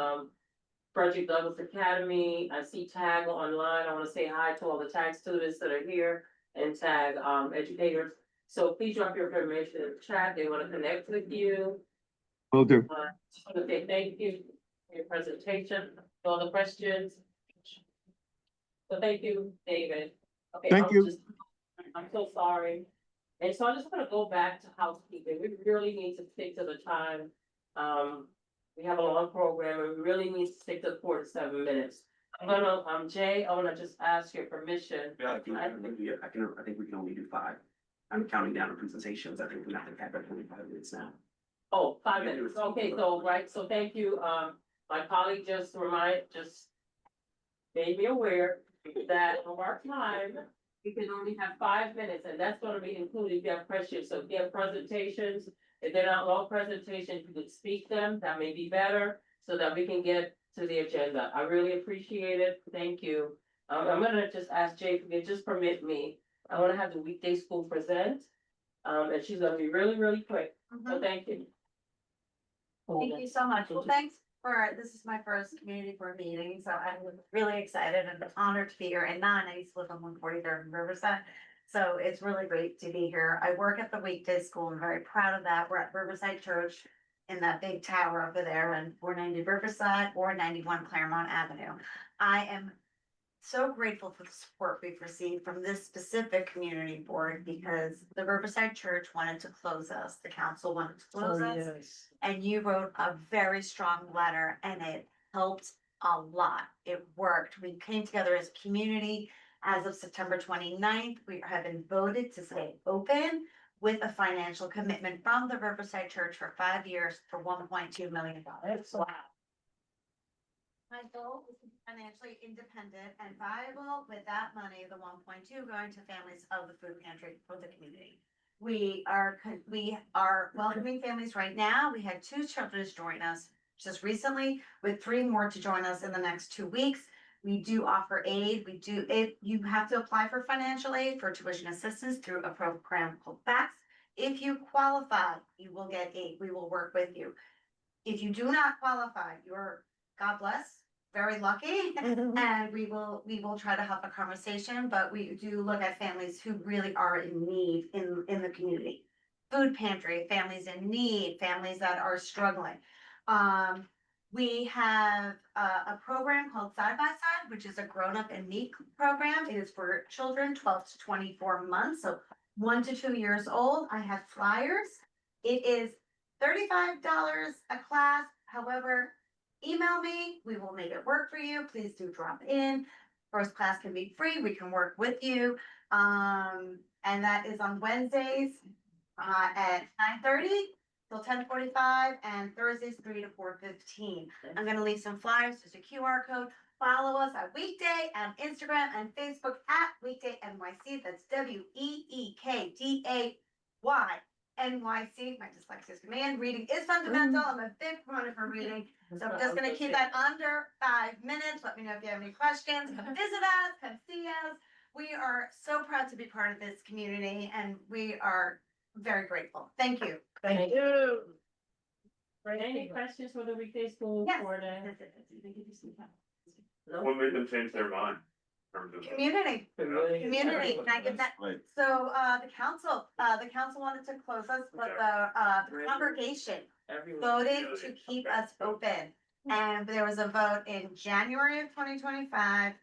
Project Douglas Academy, I see TAG online. I want to say hi to all the TAG students that are here and TAG, educators. So please drop your information in the chat. They want to connect with you. Will do. Just want to say thank you for your presentation, all the questions. So thank you, David. Okay, Thank you. I'm so sorry. And so I just want to go back to housekeeping. We really need to stick to the time. We have a long program and we really need to stick to 4 to 7 minutes. I'm gonna, Jay, I wanna just ask your permission. Yeah, I think we can only do 5. I'm counting down the presentations. I think we have to cap at 25 minutes now. Oh, 5 minutes. Okay, so, right, so thank you. My colleague just made me aware that of our time, we can only have 5 minutes, and that's gonna be included if you have questions. So if you have presentations, if they're not long presentations, you could speak them, that may be better, so that we can get to the agenda. I really appreciate it. Thank you. I'm gonna just ask Jay if you could just permit me. I wanna have the weekday school present. And she's gonna be really, really quick. So thank you. Thank you so much. Well, thanks this is my first community board meeting, so I'm really excited and honored to be here. And I used to live on 143rd in Riverside. So it's really great to be here. I work at the weekday school. I'm very proud of that. We're at Riverside Church in that big tower over there and 490 Riverside or 91 Claremont Avenue. I am so grateful for the support we've received from this specific community board because the Riverside Church wanted to close us. The council wanted to close us. And you wrote a very strong letter and it helped a lot. It worked. We came together as a community. As of September 29th, we have been voted to stay open with a financial commitment from the Riverside Church for 5 years for $1.2 million. Wow. My goal is to be financially independent and viable with that money, the 1.2 going to families of the food pantry for the community. We are welcoming families right now. We had 2 children join us just recently with 3 more to join us in the next 2 weeks. We do offer aid. You have to apply for financial aid for tuition assistance through a program called FACTS. If you qualify, you will get aid. We will work with you. If you do not qualify, you're, God bless, very lucky. And we will try to have a conversation, but we do look at families who really are in need in the community. Food pantry, families in need, families that are struggling. We have a program called Side by Side, which is a grown-up and meek program. It is for children 12 to 24 months, so 1 to 2 years old. I have flyers. It is $35 a class. However, email me. We will make it work for you. Please do drop in. First class can be free. We can work with you. And that is on Wednesdays at 9:30. Till 10:45 and Thursdays 3 to 4:15. I'm gonna leave some flyers. There's a QR code. Follow us at Weekday on Instagram and Facebook at Weekday NYC. That's WEEKDAY NYC. My dyslexia is command. Reading is fundamental. I'm a big proponent for reading. So I'm just gonna keep that under 5 minutes. Let me know if you have any questions. Come visit us, come see us. We are so proud to be part of this community and we are very grateful. Thank you. Thank you. Any questions for the weekday school Yes. board? No? What made them change their mind? in terms of- Community. Community, can I give that? Right. So, the council wanted to close us, but the congregation voted to keep us open. And there was a vote in January of 2025,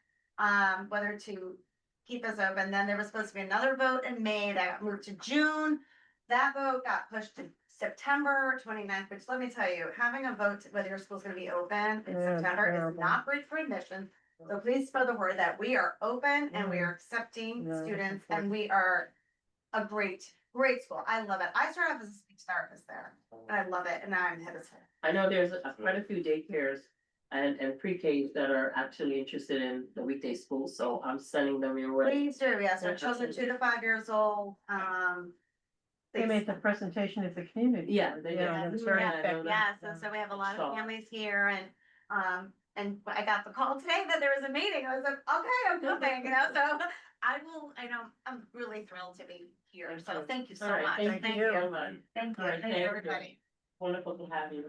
whether to keep us open. Then there was supposed to be another vote in May that got moved to June. That vote got pushed to September 29th, which let me tell you, having a vote whether your school's gonna be open in September is not great for admission. So please spread the word that we are open and we are accepting Yeah, students that's and we are a great school. I love it. I started off as a speech therapist there and I love it. And now I'm head of school. I know there's quite a few daycares and pre-Ks that are actually interested in the weekday school, so I'm sending them your way. Please do, yes. Our children 2 to 5 years old. They made the presentation at the community. Yeah, they did. Yeah, that's very Yeah, I know effective. that. Yes, and so we have a lot Sure. of families here and I got the call today that there was a meeting. I was like, okay, I'm coming, so I know, I'm really thrilled to be here. So thank you so All right, much. thank you so much. Thank you. All right, Thank you, everybody. Wonderful to have you.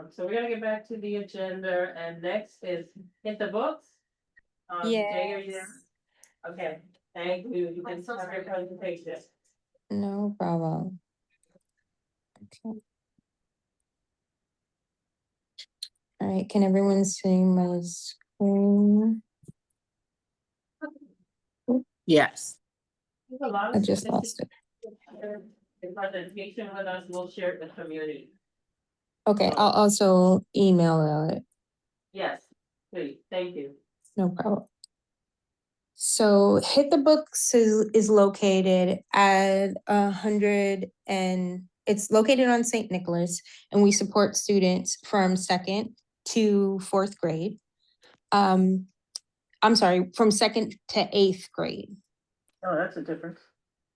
So we're gonna get back to the agenda, and next is hit the books. Jay, are you there? Okay, thank you. You can I'm so have your sorry. presentation. No problem. Okay. All right, can everyone see my screen? Yes. There's a lot of I just specific- lost it. The presentation with us, we'll share it with the community. Okay, I'll also email it. Yes, please, thank you. No problem. So Hit the Books is located at 100 and it's located on St. Nicholas, and we support students from 2nd to 4th grade. I'm sorry, from 2nd to 8th grade. Oh, that's a difference.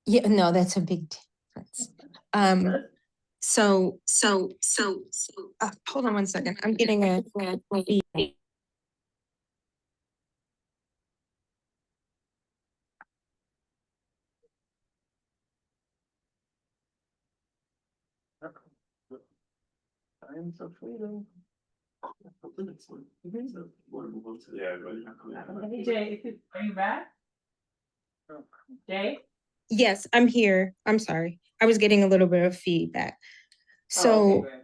Yeah, no, that's a big difference. So hold on one second. I'm getting a feedback. I'm so freedom. Yeah, but. Hey, Jay, are you back? Jay? Yes, I'm here. I'm sorry. I was getting a little bit of feedback. Oh, So okay, great.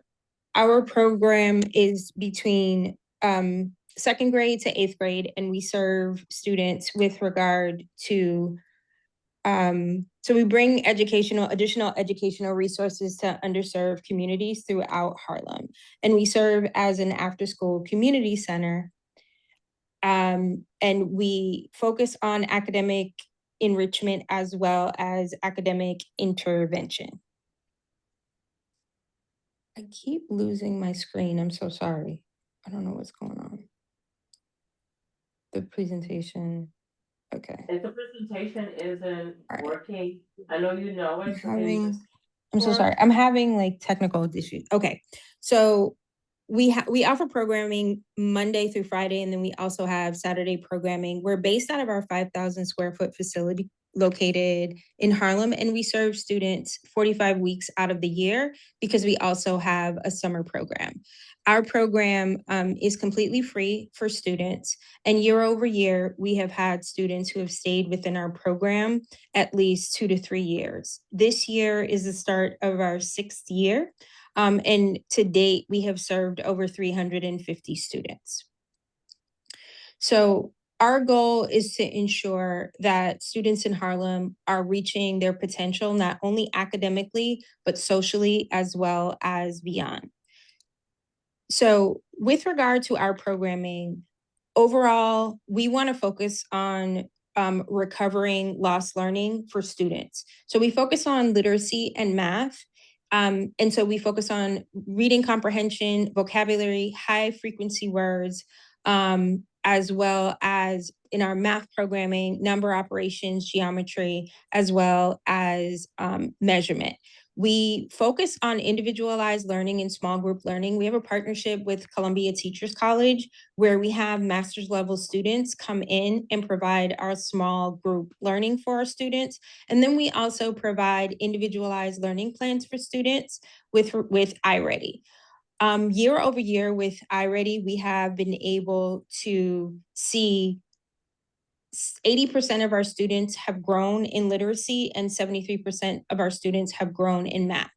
our program is between 2nd grade to 8th grade, and we serve students with regard to so we bring additional educational resources to underserved communities throughout Harlem. And we serve as an after-school community center. And we focus on academic enrichment as well as academic intervention. I keep losing my screen. I'm so sorry. I don't know what's going on. The presentation. Okay. If the presentation isn't All right. working, I know you know it. so can you just- I'm so sorry. I'm having like technical issues. Okay. So we offer programming Monday through Friday, and then we also have Saturday programming. We're based out of our 5,000 square foot facility located in Harlem, and we serve students 45 weeks out of the year because we also have a summer program. Our program is completely free for students, and year over year, we have had students who have stayed within our program at least 2 to 3 years. This year is the start of our 6th year, and to date, we have served over 350 students. So our goal is to ensure that students in Harlem are reaching their potential, not only academically, but socially as well as beyond. So with regard to our programming, overall, we want to focus on recovering lost learning for students. So we focus on literacy and math. And so we focus on reading comprehension, vocabulary, high frequency words, as well as in our math programming, number operations, geometry, as well as measurement. We focus on individualized learning and small group learning. We have a partnership with Columbia Teachers College where we have master's level students come in and provide our small group learning for our students. And then we also provide individualized learning plans for students with iReady. Year over year with iReady, we have been able to see 80% of our students have grown in literacy and 73% of our students have grown in math.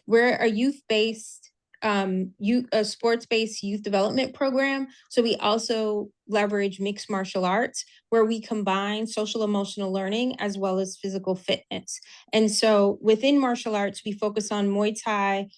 We're a youth-based, a sports-based youth development program. So we also leverage mixed martial arts where we combine social emotional learning as well as physical fitness. And so within martial arts, we focus on Muay Thai,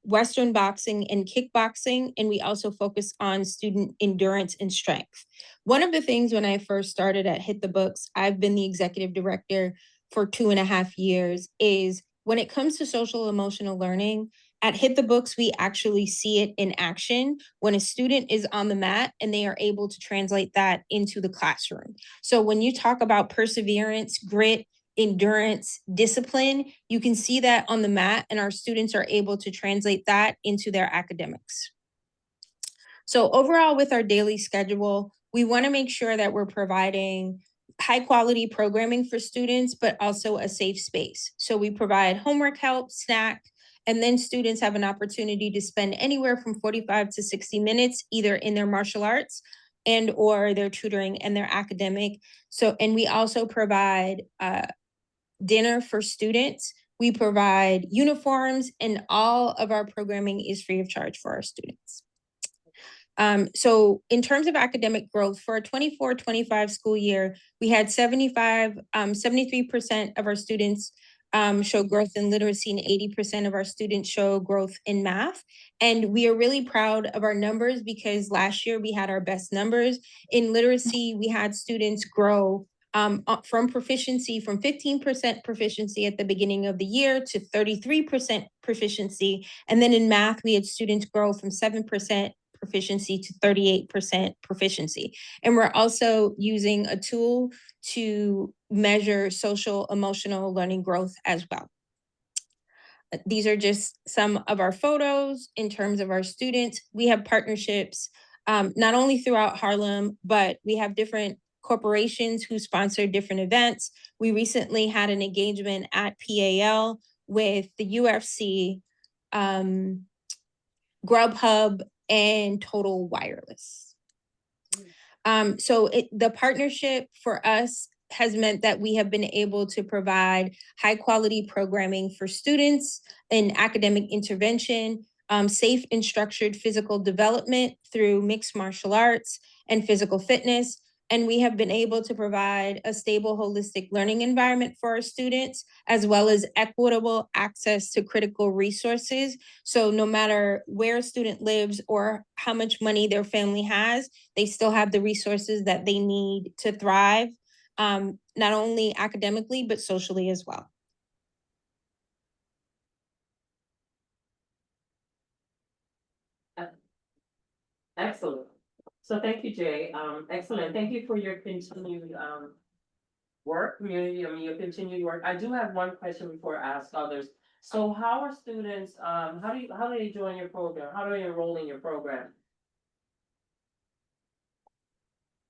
Western boxing and kickboxing, and we also focus on student endurance and strength. One of the things when I first started at Hit the Books, I've been the executive director for 2.5 years, is when it comes to social emotional learning, at Hit the Books, we actually see it in action when a student is on the mat and they are able to translate that into the classroom. So when you talk about perseverance, grit, endurance, discipline, you can see that on the mat, and our students are able to translate that into their academics. So overall, with our daily schedule, we want to make sure that we're providing high quality programming for students, but also a safe space. So we provide homework help, snack, and then students have an opportunity to spend anywhere from 45 to 60 minutes, either in their martial arts and or their tutoring and their academic. So, and we also provide dinner for students. We provide uniforms, and all of our programming is free of charge for our students. So in terms of academic growth for our 24-25 school year, we had 73% of our students show growth in literacy, and 80% of our students show growth in math. And we are really proud of our numbers because last year we had our best numbers. In literacy, we had students grow from proficiency from 15% proficiency at the beginning of the year to 33% proficiency. And then in math, we had students grow from 7% proficiency to 38% proficiency. And we're also using a tool to measure social emotional learning growth as well. These are just some of our photos in terms of our students. We have partnerships not only throughout Harlem, but we have different corporations who sponsor different events. We recently had an engagement at PAL with the UFC, Grubhub, and Total Wireless. So the partnership for us has meant that we have been able to provide high quality programming for students in academic intervention, safe and structured physical development through mixed martial arts and physical fitness. And we have been able to provide a stable, holistic learning environment for our students, as well as equitable access to critical resources. So no matter where a student lives or how much money their family has, they still have the resources that they need to thrive, not only academically, but socially as well. Excellent. So thank you, Jay. Excellent. Thank you for your continued work, community. I mean, your continued work. I do have one question before I ask others. So how are students, how do they join your program? How do they enroll in your program?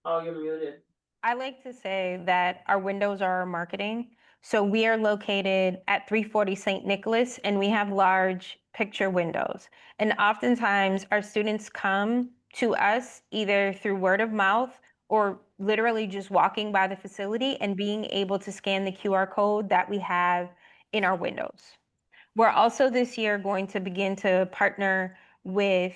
Oh, you're muted. I like to say that our windows are our marketing. So we are located at 340 St. Nicholas, and we have large picture windows. And oftentimes our students come to us either through word of mouth or literally just walking by the facility and being able to scan the QR code that we have in our windows. We're also this year going to begin to partner with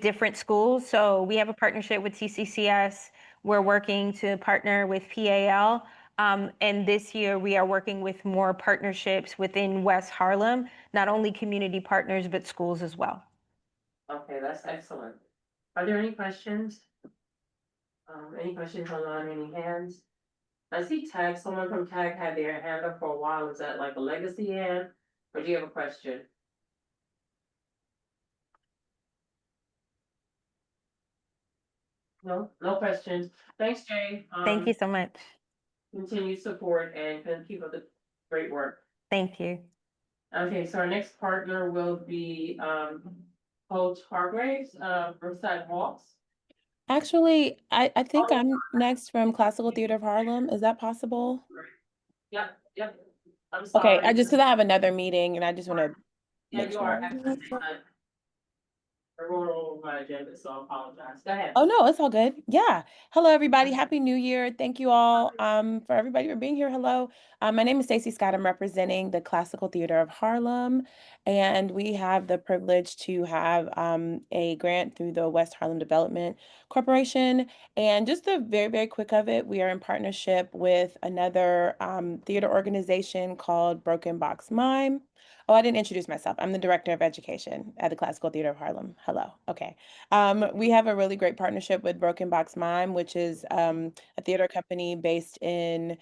different schools. So we have a partnership with TCCS. We're working to partner with PAL. And this year we are working with more partnerships within West Harlem, not only community partners, but schools as well. Okay, that's excellent. Are there any questions? Any questions online, any hands? I see Tag, someone from Tag had their hand up for a while. Is that like a legacy hand? Or do you have a question? No, no questions. Thanks, Jay. Thank you so much. Continued support and keep up the great work. Thank you. Okay, so our next partner will be Coach Hargraves, Riverside Hawks. Actually, I think I'm next from Classical Theater of Harlem. Is that possible? Yep, yep. I'm sorry. Okay, I just because I have another meeting and I just want to Yeah, make you sure. are absolutely fine. I wrote over my agenda, so I apologize. Go ahead. Oh, no, it's all good. Yeah. Hello, everybody. Happy New Year. Thank you all for everybody for being here. Hello. My name is Stacey Scott. I'm representing the Classical Theater of Harlem, and we have the privilege to have a grant through the West Harlem Development Corporation. And just the very, very quick of it, we are in partnership with another theater organization called Broken Box Mime. Oh, I didn't introduce myself. I'm the Director of Education at the Classical Theater of Harlem. Hello. Okay. We have a really great partnership with Broken Box Mime, which is a theater company based in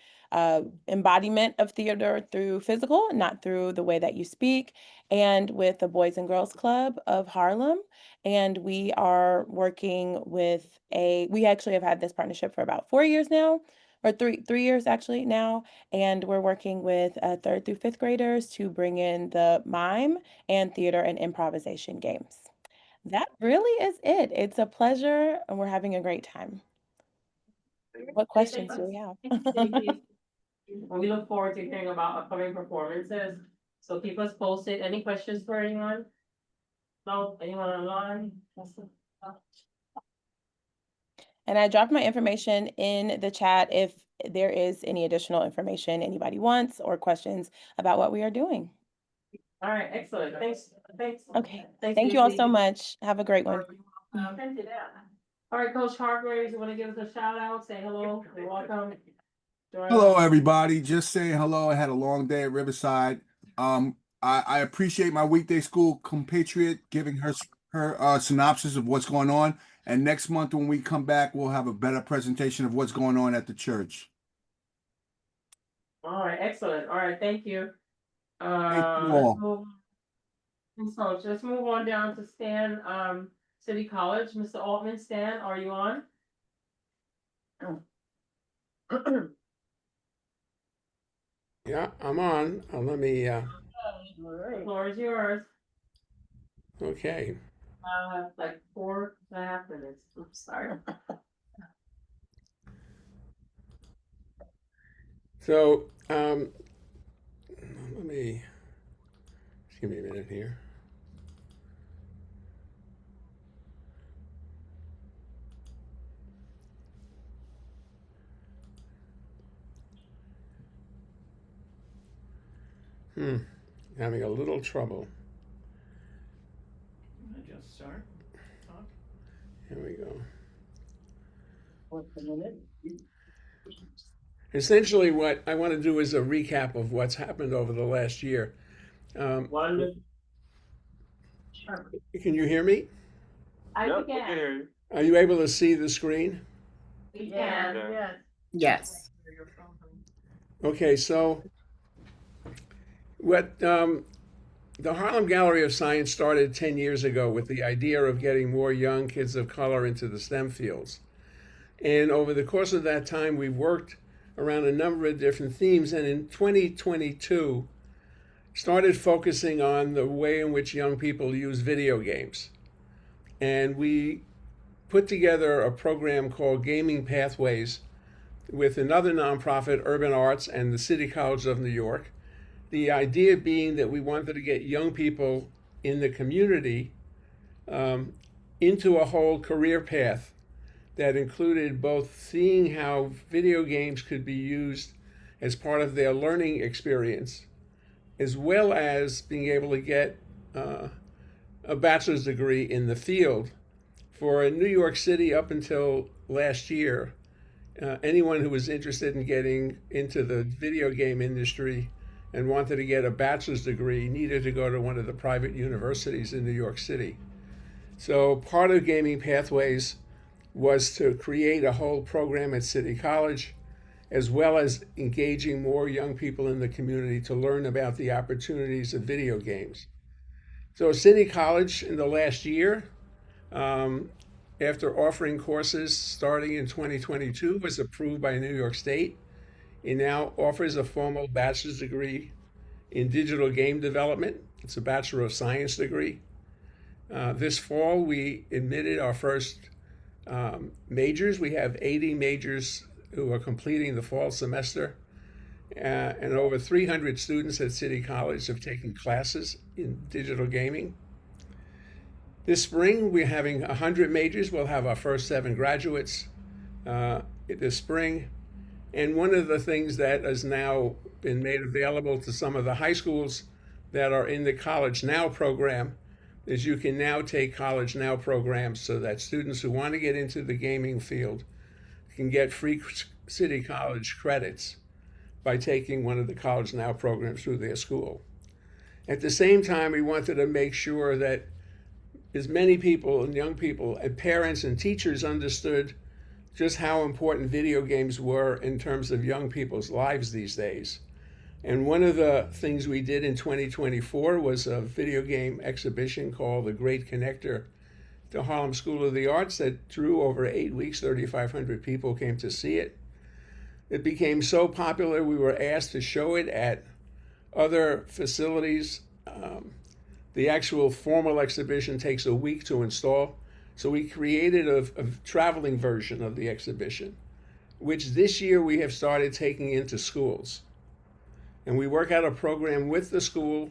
embodiment of theater through physical, not through the way that you speak, and with the Boys and Girls Club of Harlem. And we are working with we actually have had this partnership for about 4 years now, or three years actually now. And we're working with third through fifth graders to bring in the mime and theater and improvisation games. That really is it. It's a pleasure, and we're having a great time. What questions do we have? We look forward to hearing about upcoming performances. So keep us posted. Any questions for anyone? No, anyone online? And I dropped my information in the chat if there is any additional information anybody wants or questions about what we are doing. All right, excellent. Thanks. Okay. Thanks, Thank you all so Stacey. much. Have a great one. All right, Coach Hargraves, you want to give us a shout out? Say hello. You're welcome. Hello, everybody. Just saying hello. I had a long day at Riverside. I appreciate my weekday school compatriot giving her synopsis of what's going on. And next month when we come back, we'll have a better presentation of what's going on at the church. All right, excellent. All right, thank you. Thank you Let's all. move. So just move on down to Stan, City College. Mr. Altman, Stan, are you on? Yeah, I'm on. Let me, The floor is yours. okay. Like 4.5 minutes. Oops, sorry. So, let me, just give me a minute here. Having a little trouble. Just start. Here we go. Essentially, what I want to do is a recap of what's happened over the last year. Wonderful. Can you hear me? Yep, we can hear you. Are you able to see the screen? We can. Yes. Yes. Okay, so what the Harlem Gallery of Science started 10 years ago with the idea of getting more young kids of color into the STEM fields. And over the course of that time, we've worked around a number of different themes. And in 2022, started focusing on the way in which young people use video games. And we put together a program called Gaming Pathways with another nonprofit, Urban Arts, and the City College of New York. The idea being that we wanted to get young people in the community into a whole career path that included both seeing how video games could be used as part of their learning experience, as well as being able to get a bachelor's degree in the field. For New York City, up until last year, anyone who was interested in getting into the video game industry and wanted to get a bachelor's degree needed to go to one of the private universities in New York City. So part of Gaming Pathways was to create a whole program at City College, as well as engaging more young people in the community to learn about the opportunities of video games. So City College in the last year, after offering courses starting in 2022, was approved by New York State. It now offers a formal bachelor's degree in digital game development. It's a Bachelor of Science degree. This fall, we admitted our first majors. We have 80 majors who are completing the fall semester. And over 300 students at City College have taken classes in digital gaming. This spring, we're having 100 majors. We'll have our first 7 graduates this spring. And one of the things that has now been made available to some of the high schools that are in the College Now program is you can now take College Now programs so that students who want to get into the gaming field can get free City College credits by taking one of the College Now programs through their school. At the same time, we wanted to make sure that as many people and young people and parents and teachers understood just how important video games were in terms of young people's lives these days. And one of the things we did in 2024 was a video game exhibition called The Great Connector to Harlem School of the Arts that drew over 8 weeks, 3,500 people came to see it. It became so popular, we were asked to show it at other facilities. The actual formal exhibition takes a week to install. So we created a traveling version of the exhibition, which this year we have started taking into schools. And we work out a program with the school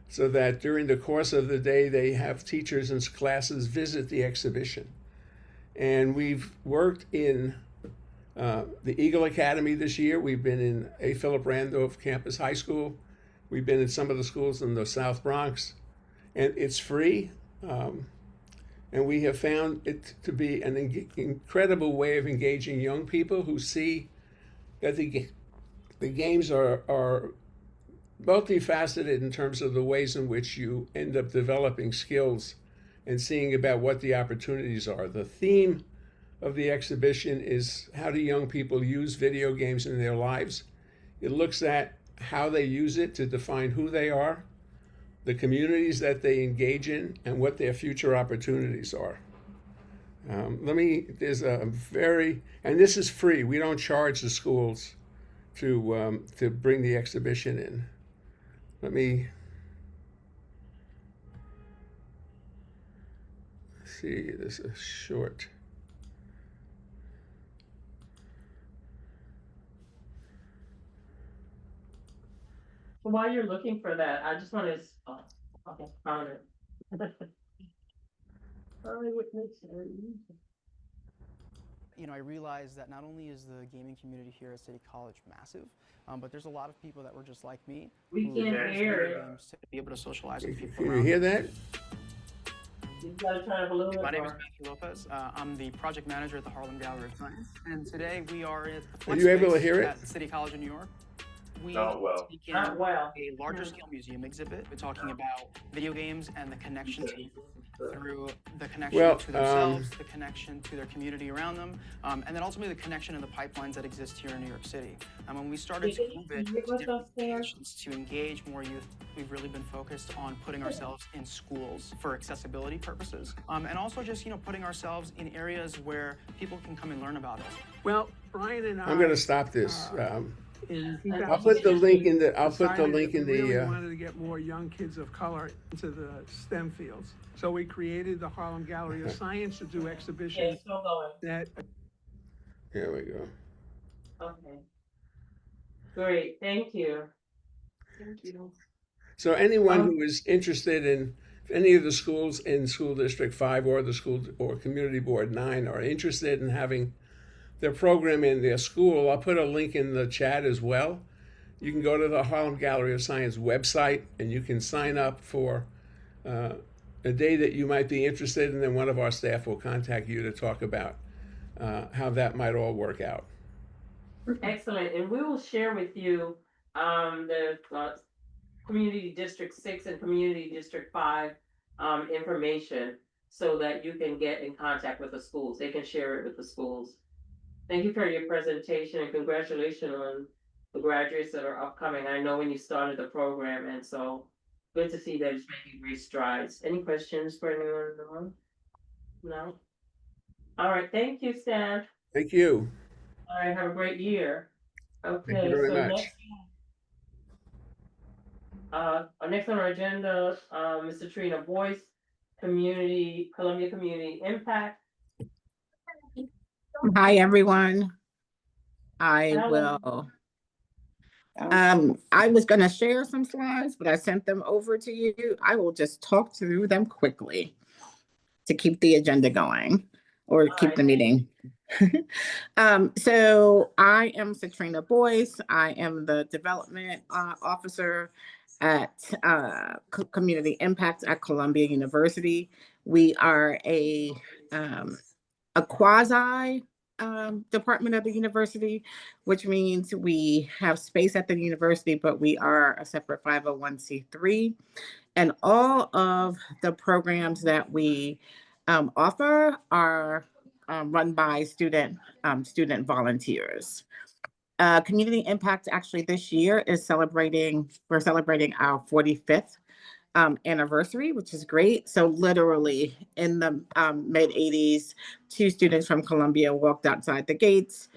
so that during the course of the day, they have teachers and classes visit the exhibition. And we've worked in the Eagle Academy this year. We've been in A. Philip Randolph Campus High School. We've been in some of the schools in the South Bronx. And it's free. And we have found it to be an incredible way of engaging young people who see that the games are multifaceted in terms of the ways in which you end up developing skills and seeing about what the opportunities are. The theme of the exhibition is how do young people use video games in their lives. It looks at how they use it to define who they are, the communities that they engage in, and what their future opportunities are. There's a very, and this is free. We don't charge the schools to bring the exhibition in. Let me see, this is short. While you're looking for that, I just want to, okay, found it. You know, I realized that not only is the gaming community here at City College massive, but there's a lot of people that were just like me. We who can't use hear video it. games to be able to socialize with people Can you around hear them. that? You gotta turn up a little bit My name is more. Matthew Lopez. I'm the project manager at the Harlem Gallery of Science, and today we are at the Are Flex you able to Space hear it? at City College of New York. We Not well. take in Not well. a larger scale museum exhibit. We're talking about video games and the connection through the connection to themselves, the connection to their community around them, and then ultimately the connection and the pipelines that exist here in New York City. When we started to move it to different locations to engage more youth, we've really been focused on putting ourselves in schools for accessibility purposes, and also just putting ourselves in areas where people can come and learn about us. Well, Brian and I'm going to stop this. I'll put the link in the. We really wanted to get more young kids of color into the STEM fields. So we created the Harlem Gallery of Science to do exhibitions Okay, still going. that. Here we go. Okay. Great, thank you. Thank you. So anyone who is interested in any of the schools in School District 5 or the school or Community Board 9 are interested in having their program in their school, I'll put a link in the chat as well. You can go to the Harlem Gallery of Science website and you can sign up for a day that you might be interested in, and then one of our staff will contact you to talk about how that might all work out. Excellent, and we will share with you the Community District 6 and Community District 5 information so that you can get in contact with the schools. They can share it with the schools. Thank you for your presentation and congratulations on the graduates that are upcoming. I know when you started the program, and so good to see that it's making great strides. Any questions for anyone in the room? No? All right, thank you, Stan. Thank you. All right, have a great year. Okay, Thank you very much. Next on our agenda, Mr. Trina Boyce, Columbia Community Impact. Hi, everyone. I was going to share some slides, but I sent them over to you. I will just talk through them quickly. to keep the agenda going or keep Alright. the meeting. So I am Katrina Boyce. I am the development officer at Community Impact at Columbia University. We are a quasi department of the university, which means we have space at the university, but we are a separate 501c3. And all of the programs that we offer are run by student volunteers. Community Impact actually this year is we're celebrating our 45th anniversary, which is great. So literally in the mid 80s, 2 students from Columbia walked outside the gates,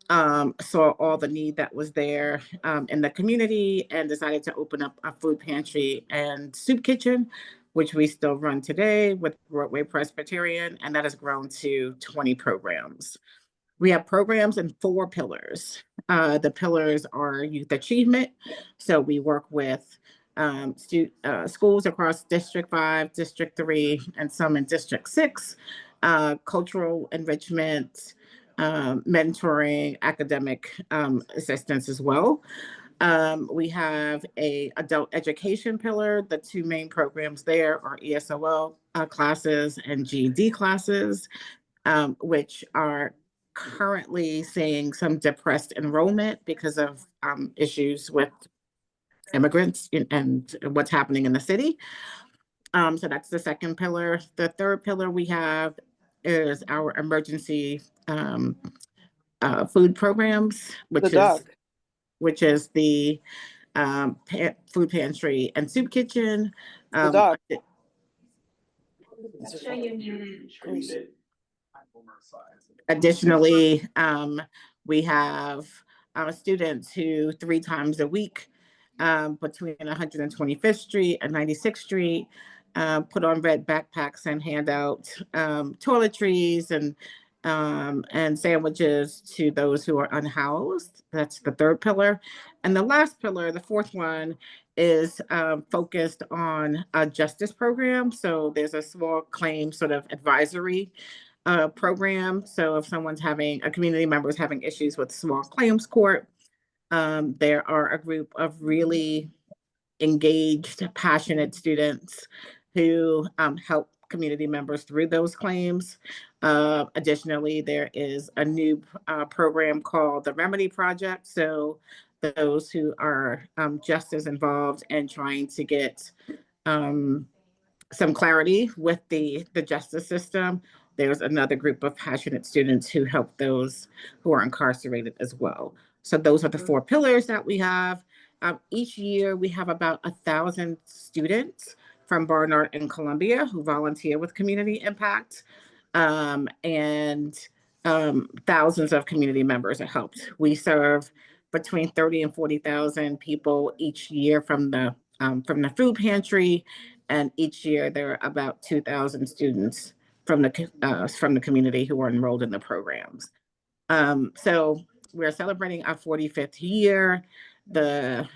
saw all the need that was there in the community, and decided to open up a food pantry and soup kitchen, which we still run today with Broadway Presbyterian, and that has grown to 20 programs. We have programs in 4 pillars. The pillars are youth achievement. So we work with schools across District 5, District 3, and some in District 6, cultural enrichment, mentoring, academic assistance as well. We have a adult education pillar. The 2 main programs there are ESOL classes and GED classes, which are currently seeing some depressed enrollment because of issues with immigrants and what's happening in the city. So that's the second pillar. The third pillar we have is our emergency food programs, which is the food pantry and soup kitchen. Additionally, we have students who 3 times a week between 125th Street and 96th Street put on red backpacks and hand out toiletries and sandwiches to those who are unhoused. That's the third pillar. And the last pillar, the fourth one, is focused on a justice program. So there's a small claim sort of advisory program. So if a community member is having issues with small claims court, there are a group of really engaged, passionate students who help community members through those claims. Additionally, there is a new program called the Remedy Project. So those who are just as involved in trying to get some clarity with the justice system, there's another group of passionate students who help those who are incarcerated as well. So those are the 4 pillars that we have. Each year we have about 1,000 students from Barnard and Columbia who volunteer with Community Impact, and thousands of community members are helped. We serve between 30 and 40,000 people each year from the food pantry, and each year there are about 2,000 students from the community who are enrolled in the programs. So we're celebrating our 45th year. The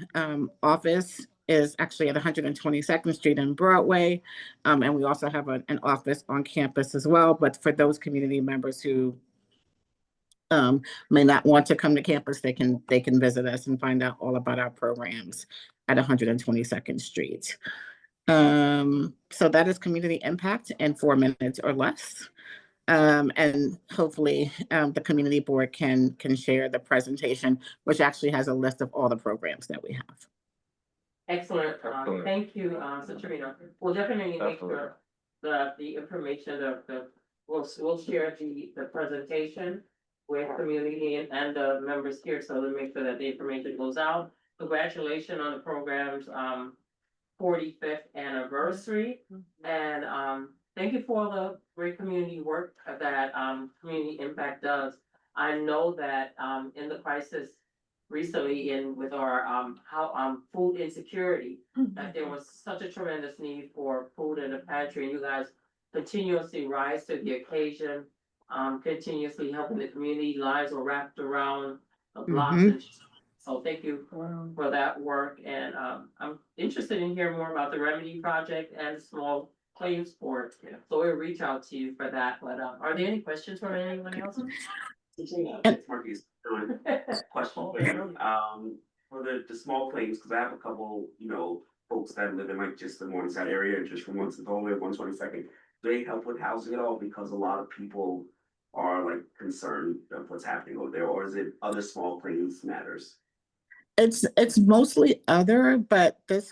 office is actually at 122nd Street and Broadway, and we also have an office on campus as well. But for those community members who may not want to come to campus, they can visit us and find out all about our programs at 122nd Street. So that is Community Impact in 4 minutes or less. And hopefully the community board can share the presentation, which actually has a list of all the programs that we have. Excellent. Thank you, Sabrina. We'll definitely make sure that the information we'll share the presentation with community and the members here, so to make sure that the information goes out. Congratulations on the program's 45th anniversary, and thank you for all the great community work that Community Impact does. I know that in the crisis recently with our food insecurity, that there was such a tremendous need for food in the pantry, and you guys continuously rise to the occasion, continuously helping the community. Lives are wrapped around the blocks and so thank you for that work, and I'm interested in hearing more about the Remedy Project and small playing sports. So we'll reach out to you for that, but, are there any questions from anyone else? It's Marquis, question for you, for the small claims, because I have a couple, folks that live in like just the Morningside area, just from one all the way to 122nd. Do they help with housing at all? Because a lot of people are like concerned of what's happening over there, or is it other small claims matters? It's mostly other, but this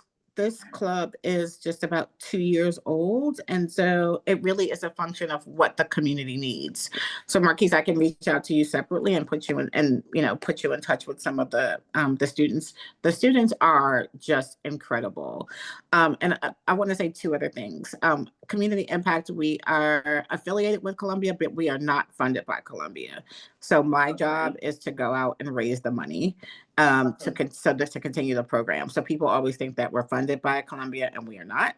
club is just about 2 years old, and so it really is a function of what the community needs. So Marquise, I can reach out to you separately and put you in and put you in touch with some of the students. The students are just incredible. And I want to say two other things. Community Impact, we are affiliated with Columbia, but we are not funded by Columbia. So my job is to go out and raise the money to continue the program. So people always think that we're funded by Columbia, and we are not.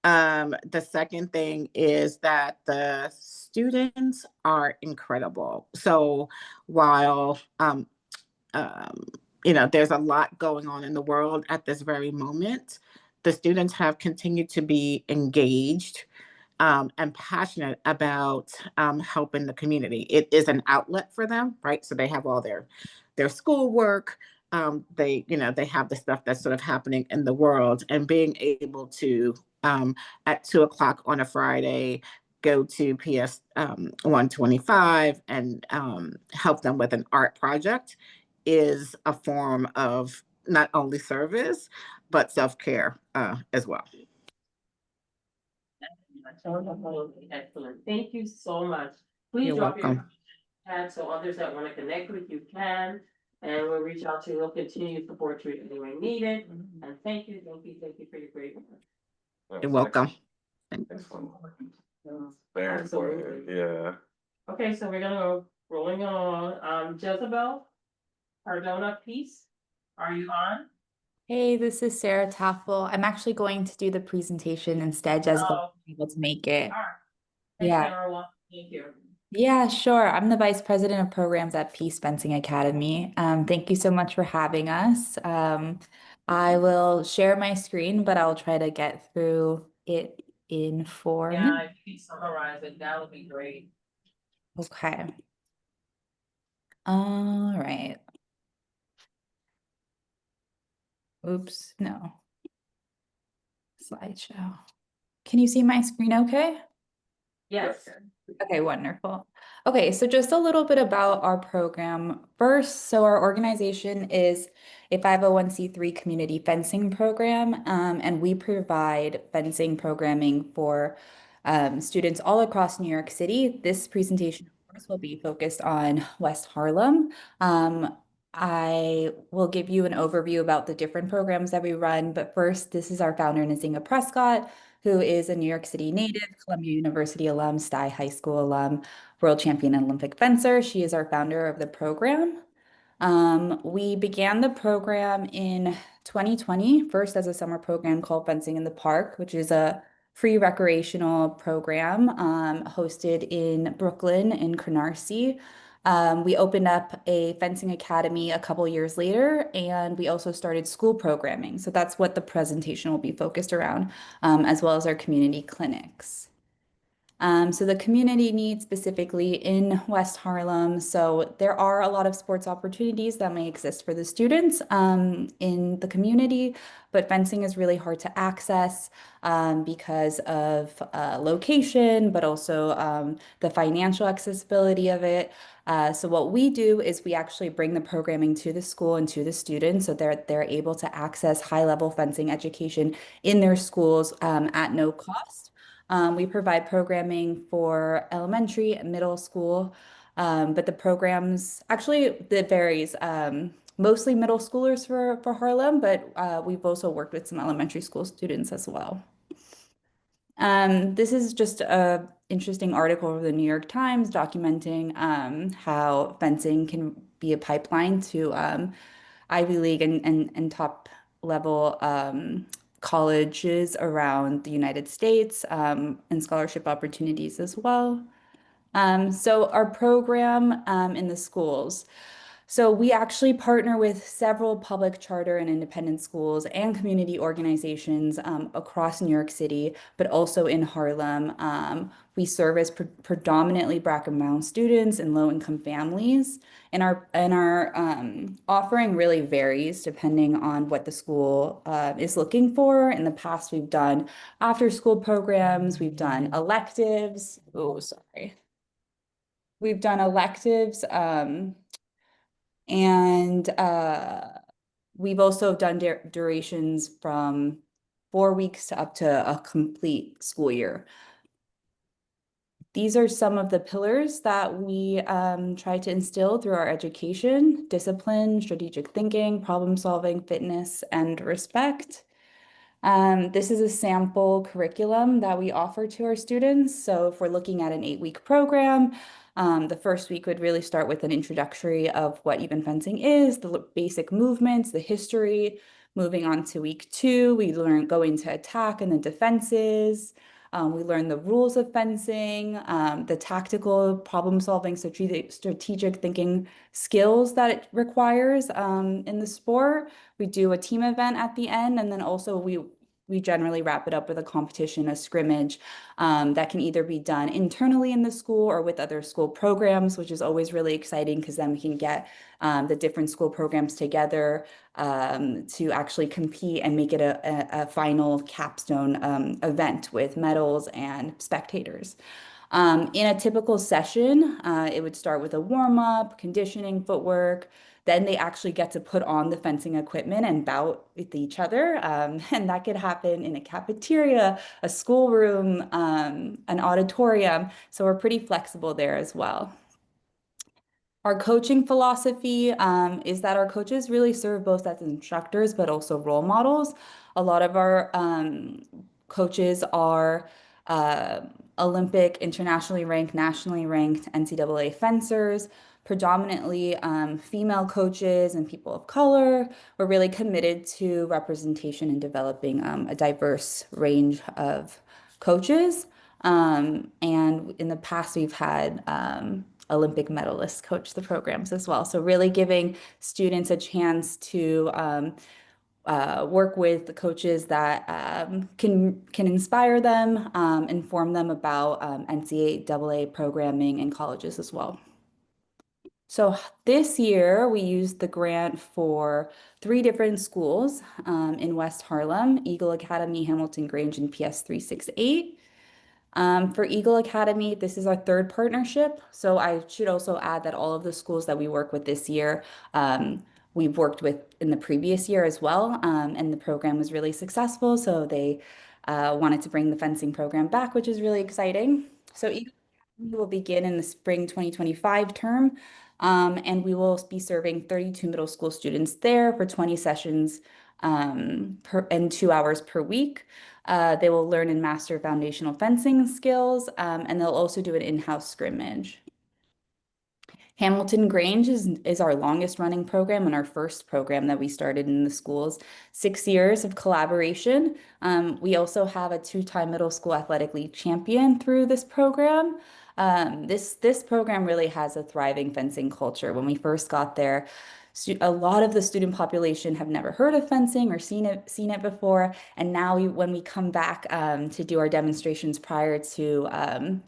The second thing is that the students are incredible. So while there's a lot going on in the world at this very moment, the students have continued to be engaged and passionate about helping the community. It is an outlet for them, right? So they have all their schoolwork. They have the stuff that's sort of happening in the world, and being able to at 2 o'clock on a Friday go to PS 125 and help them with an art project is a form of not only service but self-care as well. Excellent. Thank you so much. Please You're drop welcome. your chat so others that want to connect with you can. And we'll reach out to you. We'll continue to support you anywhere needed. And thank you for your great work. You're welcome. Excellent. Very Absolutely. important, yeah. Okay, so we're gonna go rolling on. Jezebel Cardona Peace, are you on? Hey, this is Sarah Taffel. I'm actually going to do the presentation instead, just able to make it. All right. Yeah. Sarah, thank you. Yeah, sure. I'm the Vice President of Programs at Peace Fencing Academy. Thank you so much for having us. I will share my screen, but I'll try to get through it in 4 minutes. Yeah, if you can summarize it, that would be great. Okay. All right. Oops, no. Slideshow. Can you see my screen okay? Yes. Okay, wonderful. Okay, so just a little bit about our program. First, so our organization is a 501c3 community fencing program, and we provide fencing programming for students all across New York City. This presentation, of course, will be focused on West Harlem. I will give you an overview about the different programs that we run, but first, this is our founder, Nzinga Prescott, who is a New York City native, Columbia University alum, Stuye High School alum, world champion Olympic fencer. She is our founder of the program. We began the program in 2020, first as a summer program called Fencing in the Park, which is a free recreational program hosted in Brooklyn in Canarsie. We opened up a fencing academy a couple years later, and we also started school programming. So that's what the presentation will be focused around, as well as our community clinics. So the community needs specifically in West Harlem. So there are a lot of sports opportunities that may exist for the students in the community, but fencing is really hard to access because of location, but also the financial accessibility of it. So what we do is we actually bring the programming to the school and to the students so they're able to access high-level fencing education in their schools at no cost. We provide programming for elementary and middle school, but the programs actually it varies. Mostly middle schoolers for Harlem, but we've also worked with some elementary school students as well. This is just a interesting article of the New York Times documenting how fencing can be a pipeline to Ivy League and top level colleges around the United States and scholarship opportunities as well. So our program in the schools. So we actually partner with several public charter and independent schools and community organizations across New York City, but also in Harlem. We service predominantly Black and brown students and low-income families, and our offering really varies depending on what the school is looking for. In the past, we've done after-school programs, we've done electives. Oh, sorry. We've done electives. And we've also done durations from 4 weeks to up to a complete school year. These are some of the pillars that we try to instill through our education: discipline, strategic thinking, problem solving, fitness, and respect. This is a sample curriculum that we offer to our students. So if we're looking at an 8-week program, the first week would really start with an introductory of what even fencing is, the basic movements, the history. Moving on to week 2, we go into attack and the defenses. We learn the rules of fencing, the tactical problem solving, strategic thinking skills that it requires in the sport. We do a team event at the end, and then also we generally wrap it up with a competition, a scrimmage that can either be done internally in the school or with other school programs, which is always really exciting because then we can get the different school programs together to actually compete and make it a final capstone event with medals and spectators. In a typical session, it would start with a warm-up, conditioning, footwork. Then they actually get to put on the fencing equipment and bout with each other. And that could happen in a cafeteria, a schoolroom, an auditorium. So we're pretty flexible there as well. Our coaching philosophy is that our coaches really serve both as instructors, but also role models. A lot of our coaches are Olympic, internationally ranked, nationally ranked NCAA fencers, predominantly female coaches and people of color. We're really committed to representation and developing a diverse range of coaches. And in the past, we've had Olympic medalists coach the programs as well. So really giving students a chance to work with the coaches that can inspire them, inform them about NCAA programming in colleges as well. So this year we used the grant for 3 different schools in West Harlem: Eagle Academy, Hamilton Grange, and PS 368. For Eagle Academy, this is our 3rd partnership. So I should also add that all of the schools that we work with this year, we've worked with in the previous year as well. And the program was really successful. So they wanted to bring the fencing program back, which is really exciting. So Eagle Academy will begin in the spring 2025 term. And we will be serving 32 middle school students there for 20 sessions and 2 hours per week. They will learn and master foundational fencing skills, and they'll also do an in-house scrimmage. Hamilton Grange is our longest running program and our first program that we started in the schools. 6 years of collaboration. We also have a 2-time middle school athletic league champion through this program. This program really has a thriving fencing culture. When we first got there, a lot of the student population have never heard of fencing or seen it before. And now when we come back to do our demonstrations prior to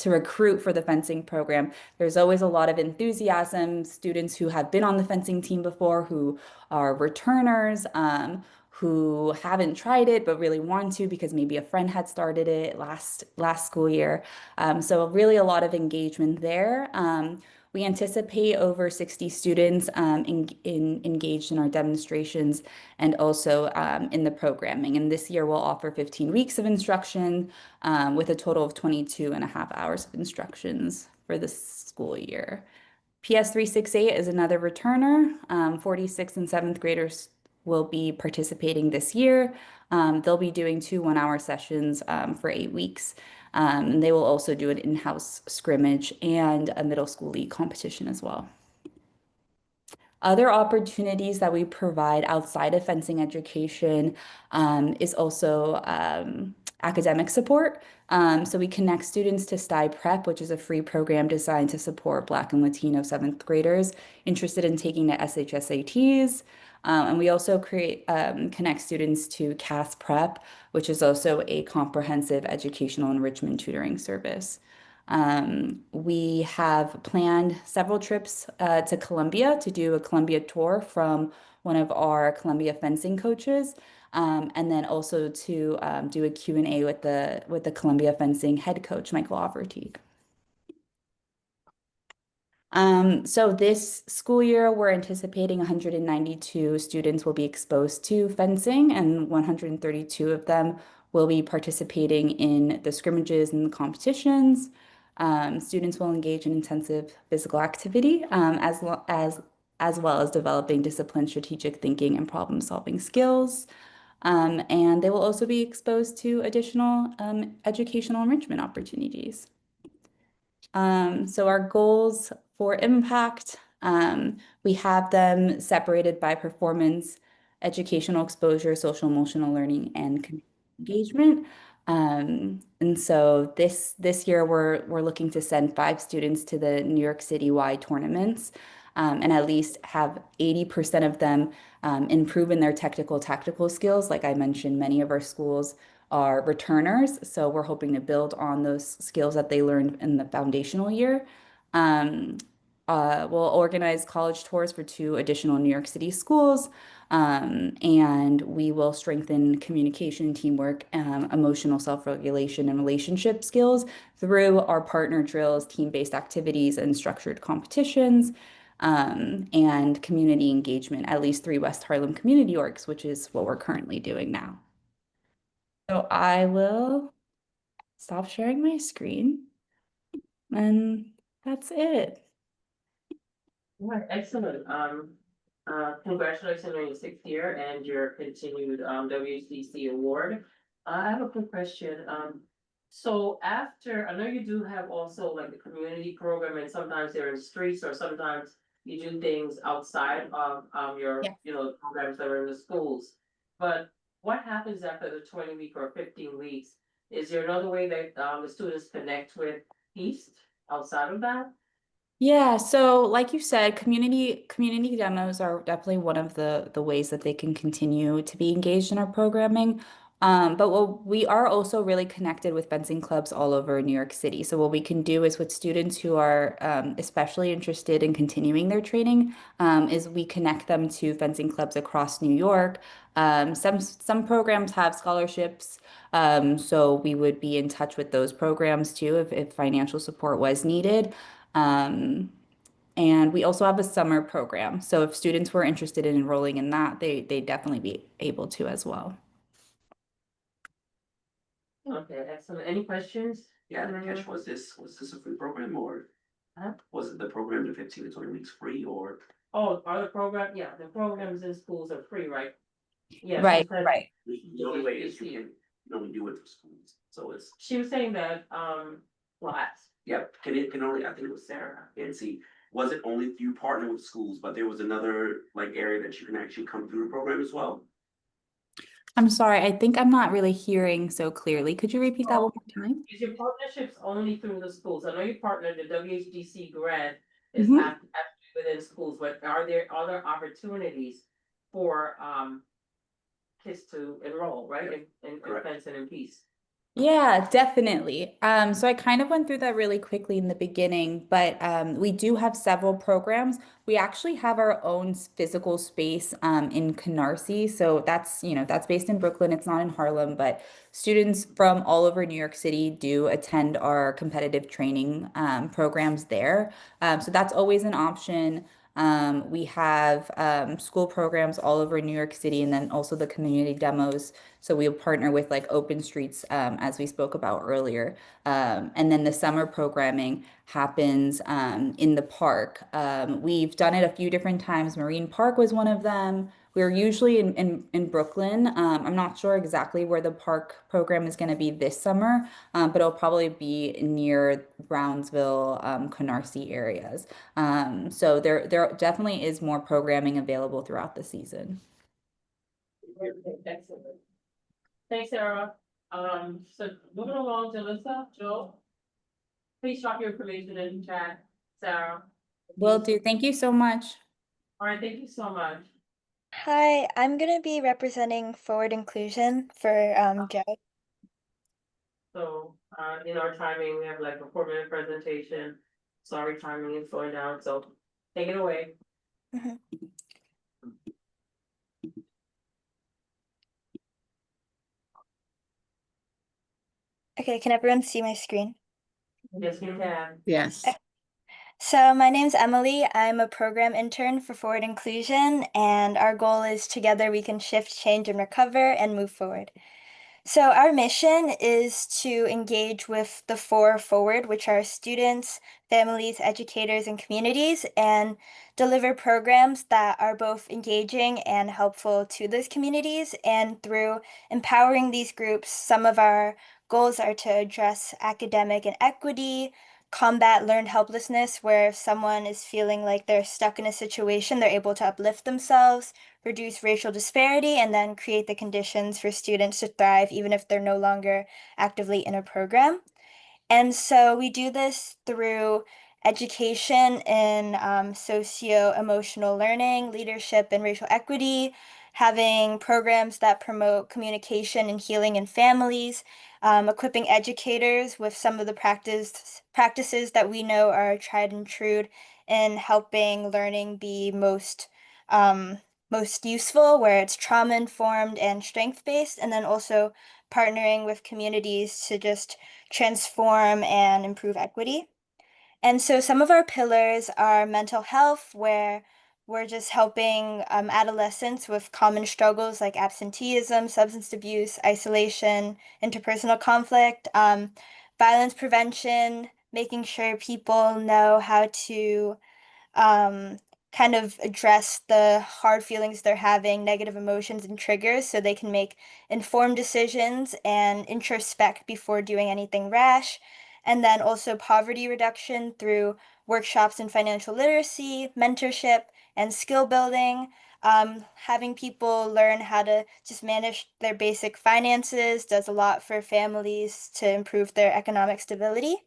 recruit for the fencing program, there's always a lot of enthusiasm. Students who have been on the fencing team before, who are returners, who haven't tried it but really want to because maybe a friend had started it last school year. So really a lot of engagement there. We anticipate over 60 students engaged in our demonstrations and also in the programming. And this year we'll offer 15 weeks of instruction with a total of 22.5 hours of instructions for the school year. PS 368 is another returner. 46th and 7th graders will be participating this year. They'll be doing 2 one-hour sessions for 8 weeks. They will also do an in-house scrimmage and a middle school league competition as well. Other opportunities that we provide outside of fencing education is also academic support. So we connect students to STI Prep, which is a free program designed to support Black and Latino seventh graders interested in taking the SHSATs. And we also connect students to CAS Prep, which is also a comprehensive educational enrichment tutoring service. We have planned several trips to Columbia to do a Columbia tour from one of our Columbia fencing coaches, and then also to do a Q&A with the Columbia fencing head coach, Michael Offerteague. So this school year, we're anticipating 192 students will be exposed to fencing, and 132 of them will be participating in the scrimmages and the competitions. Students will engage in intensive physical activity, as well as developing disciplined strategic thinking and problem-solving skills. And they will also be exposed to additional educational enrichment opportunities. So our goals for impact, we have them separated by performance, educational exposure, social emotional learning, and engagement. And so this year we're looking to send 5 students to the New York City wide tournaments, and at least have 80% of them improve in their tactical skills. Like I mentioned, many of our schools are returners, so we're hoping to build on those skills that they learned in the foundational year. We'll organize college tours for 2 additional New York City schools, and we will strengthen communication, teamwork, emotional self-regulation, and relationship skills through our partner drills, team-based activities, and structured competitions, and community engagement, at least 3 West Harlem community orgs, which is what we're currently doing now. So I will stop sharing my screen, and that's it. All right, excellent. Congratulations on your 6th year and your continued WHDC award. I have a quick question. So after, I know you do have also like the community program, and sometimes they're in streets, or sometimes you do things outside of your, you know, programs that are in the schools. But what happens after the 20-week or 15 weeks? Is there another way that the students connect with East outside of that? Yeah, so like you said, community demos are definitely one of the ways that they can continue to be engaged in our programming. But we are also really connected with fencing clubs all over New York City. So what we can do is with students who are especially interested in continuing their training, is we connect them to fencing clubs across New York. Some programs have scholarships, so we would be in touch with those programs too if financial support was needed. And we also have a summer program. So if students were interested in enrolling in that, they definitely be able to as well. Okay, excellent. Any questions? Yeah, the catch was this a free program, or was it the program, the 15 to 20 weeks free, or? Oh, are the program, yeah, the programs in schools are free, right? Yes. Right, because right. The only way is you only do it for schools, so it's. She was saying that, what? Yeah, can only, I think it was Sarah, and see, was it only you partner with schools, but there was another like area that you can actually come through the program as well? I'm sorry, I think I'm not really hearing so clearly. Could you repeat that one more time? Is your partnerships only through the schools? I know you partnered, the WHDC grant is Mhm. actually within schools, but are there other opportunities for kids to enroll, right, in fencing and peace? Yeah, definitely. So I kind of went through that really quickly in the beginning, but we do have several programs. We actually have our own physical space in Canarsie. So that's based in Brooklyn. It's not in Harlem, but students from all over New York City do attend our competitive training programs there. So that's always an option. We have school programs all over New York City, and then also the community demos. So we'll partner with like Open Streets, as we spoke about earlier. And then the summer programming happens in the park. We've done it a few different times. Marine Park was one of them. We're usually in Brooklyn. I'm not sure exactly where the park program is going to be this summer, but it'll probably be near Brownsville, Canarsie areas. So there definitely is more programming available throughout the season. Excellent. Thanks, Sarah. So moving along, Jalissa, Joe. Please drop your information in the chat, Sarah. Will do. Thank you so much. All right, thank you so much. Hi, I'm gonna be representing Forward Inclusion for Joe. So, in our timing, we have like a 4-minute presentation. Sorry, timing is going down, so take it away. Mhm. Okay, can everyone see my screen? Yes, we can. Yes. So my name's Emily. I'm a program intern for Forward Inclusion, and our goal is together we can shift, change, and recover and move forward. So our mission is to engage with the 4 forward, which are students, families, educators, and communities, and deliver programs that are both engaging and helpful to those communities. And through empowering these groups, some of our goals are to address academic inequity, combat learned helplessness, where if someone is feeling like they're stuck in a situation, they're able to uplift themselves, reduce racial disparity, and then create the conditions for students to thrive even if they're no longer actively in a program. And so we do this through education in socio-emotional learning, leadership, and racial equity, having programs that promote communication and healing in families, equipping educators with some of the practices that we know are tried and true in helping learning be most useful, where it's trauma informed and strength based, and then also partnering with communities to just transform and improve equity. And so some of our pillars are mental health, where we're just helping adolescents with common struggles like absenteeism, substance abuse, isolation, interpersonal conflict, violence prevention, making sure people know how to um, kind of address the hard feelings they're having, negative emotions and triggers, so they can make informed decisions and introspect before doing anything rash. And then also poverty reduction through workshops in financial literacy, mentorship, and skill building. Having people learn how to just manage their basic finances does a lot for families to improve their economic stability.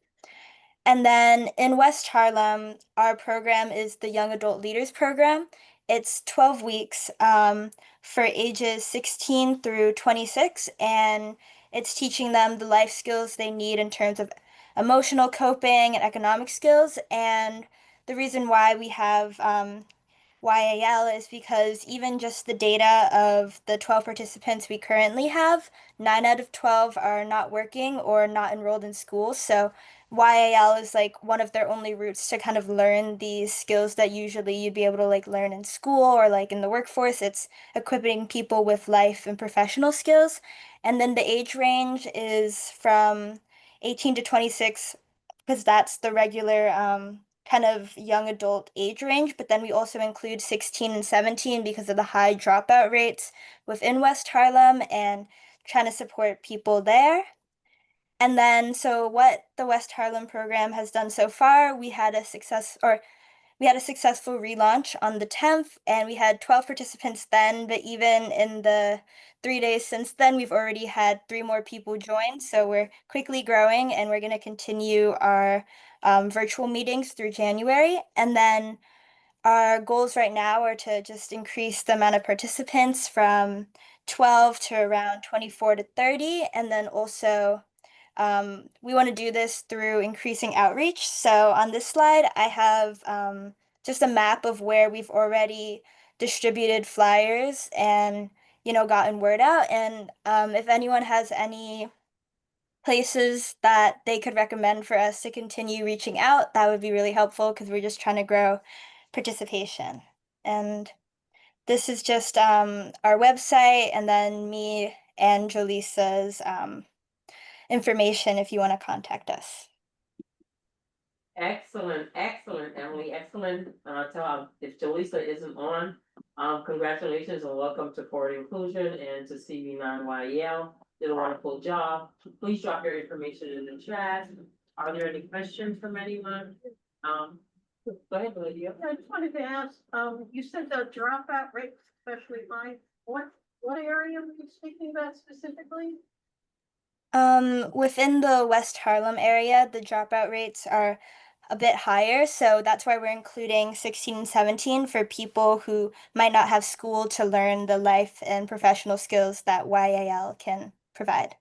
And then in West Harlem, our program is the Young Adult Leaders Program. It's 12 weeks for ages 16 through 26, and it's teaching them the life skills they need in terms of emotional coping and economic skills. And the reason why we have YAL is because even just the data of the 12 participants we currently have, 9 out of 12 are not working or not enrolled in school. So YAL is like one of their only routes to kind of learn these skills that usually you'd be able to like learn in school or like in the workforce. It's equipping people with life and professional skills. And then the age range is from 18 to 26 because that's the regular kind of young adult age range, but then we also include 16 and 17 because of the high dropout rates within West Harlem and trying to support people there. And then, so what the West Harlem program has done so far, we had a successful relaunch on the 10th, and we had 12 participants then, but even in the 3 days since then, we've already had 3 more people join. So we're quickly growing, and we're going to continue our virtual meetings through January. And then our goals right now are to just increase the amount of participants from 12 to around 24 to 30, and then also we want to do this through increasing outreach. So on this slide, I have just a map of where we've already distributed flyers and, gotten word out. And if anyone has any places that they could recommend for us to continue reaching out, that would be really helpful because we're just trying to grow participation. And this is just our website, and then me and Jolisa's information if you want to contact us. Excellent, excellent, Emily, excellent. If Jolisa isn't on, congratulations and welcome to Forward Inclusion and to CB9YEL. Did a wonderful job. Please drop your information in the chat. Are there any questions from anyone? Go ahead, Lydia. I just wanted to ask, you said the dropout rate was especially high. What area were you speaking about specifically? Within the West Harlem area, the dropout rates are a bit higher, so that's why we're including 16 and 17 for people who might not have school to learn the life and professional skills that YAL can provide.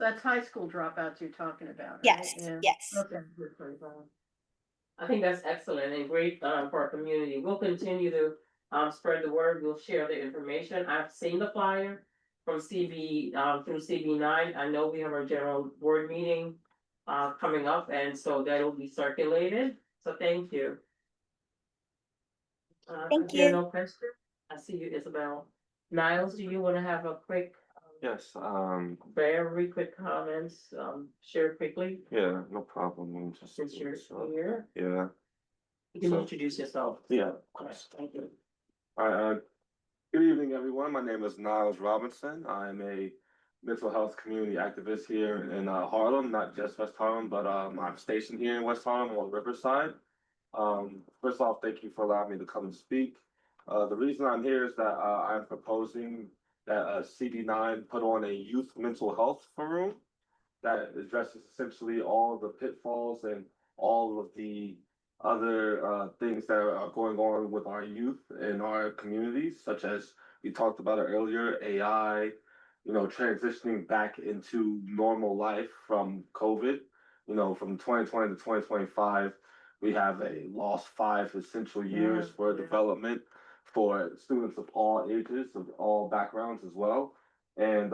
That's high school dropouts you're talking about, right? Yes, Yeah. yes. Okay. I think that's excellent and great for our community. We'll continue to spread the word. We'll share the information. I've seen the flyer from CB through CB9. I know we have our general board meeting coming up, and so that'll be circulated. So thank you. Thank If there are you. no questions, I see you, Isabel. Niles, do you want to have a quick, Yes, very quick comments, share quickly yeah, no problem. Let me just since you're pull this up. here? Yeah, You can So- introduce yourself. yeah, of All right, course. thank you. All right, good evening, everyone. My name is Niles Robinson. I'm a mental health community activist here in Harlem, not just West Harlem, but I'm stationed here in West Harlem on Riverside. First off, thank you for allowing me to come and speak. The reason I'm here is that I'm proposing that CB9 put on a youth mental health forum that addresses essentially all the pitfalls and all of the other things that are going on with our youth in our communities, such as we talked about it earlier, AI, you know, transitioning back into normal life from COVID, you know, from 2020 to 2025, we have a lost 5 essential years for development for students of all ages, of all backgrounds as well. And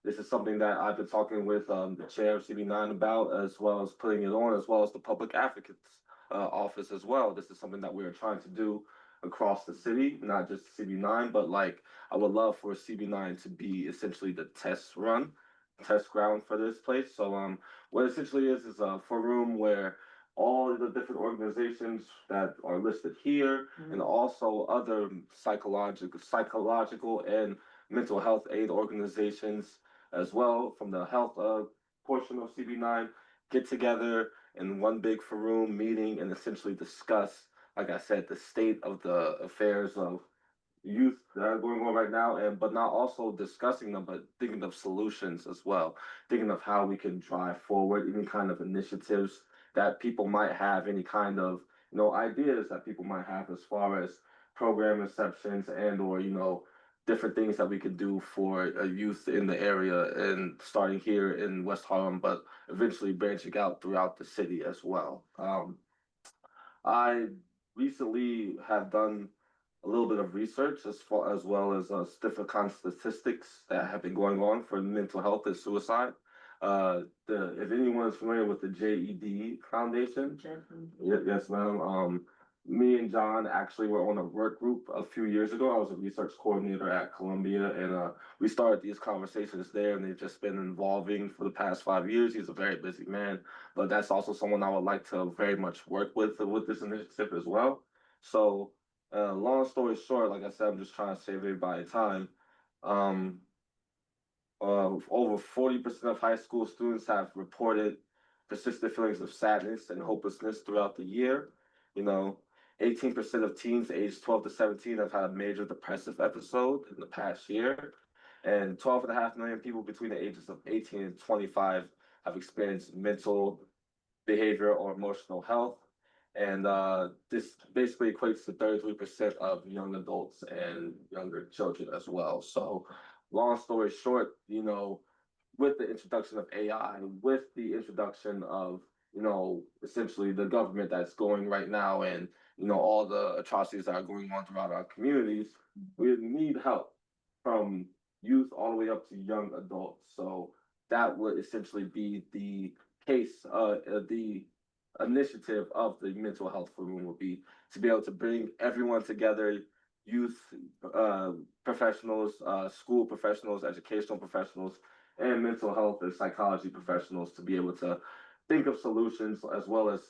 this is something that I've been talking with the chair of CB9 about, as well as putting it on, as well as the public advocate's office as well. This is something that we are trying to do across the city, not just CB9, but like I would love for CB9 to be essentially the test ground for this place. So what essentially is a forum where all the different organizations that are listed here and also other psychological and mental health aid organizations as well from the health portion of CB9 get together in one big forum meeting and essentially discuss, like I said, the state of the affairs of youth that are going on right now, and but not also discussing them, but thinking of solutions as well, thinking of how we can drive forward any kind of initiatives that people might have, any kind of ideas that people might have as far as program exceptions and or different things that we could do for youth in the area and starting here in West Harlem, but eventually branching out throughout the city as well. I recently have done a little bit of research as well as different statistics that have been going on for mental health and suicide. If anyone is familiar with the JED Foundation, yes, ma'am. Me and John actually were on a work group a few years ago. I was a research coordinator at Columbia, and we started these conversations there, and they've just been evolving for the past 5 years. He's a very busy man, but that's also someone I would like to very much work with this initiative as well. So, long story short, like I said, I'm just trying to save everybody time. Over 40% of high school students have reported persistent feelings of sadness and hopelessness throughout the year. 18% of teens aged 12 to 17 have had a major depressive episode in the past year. And 12.5 million people between the ages of 18 and 25 have experienced mental, behavioral, or emotional health. And this basically equates to 33% of young adults and younger children as well. So, long story short, with the introduction of AI, with the introduction of, essentially the government that's going right now and, all the atrocities that are going on throughout our communities, we need help from youth all the way up to young adults. So that would essentially be the case, the initiative of the mental health forum would be to be able to bring everyone together, youth professionals, school professionals, educational professionals, and mental health and psychology professionals to be able to think of solutions as well as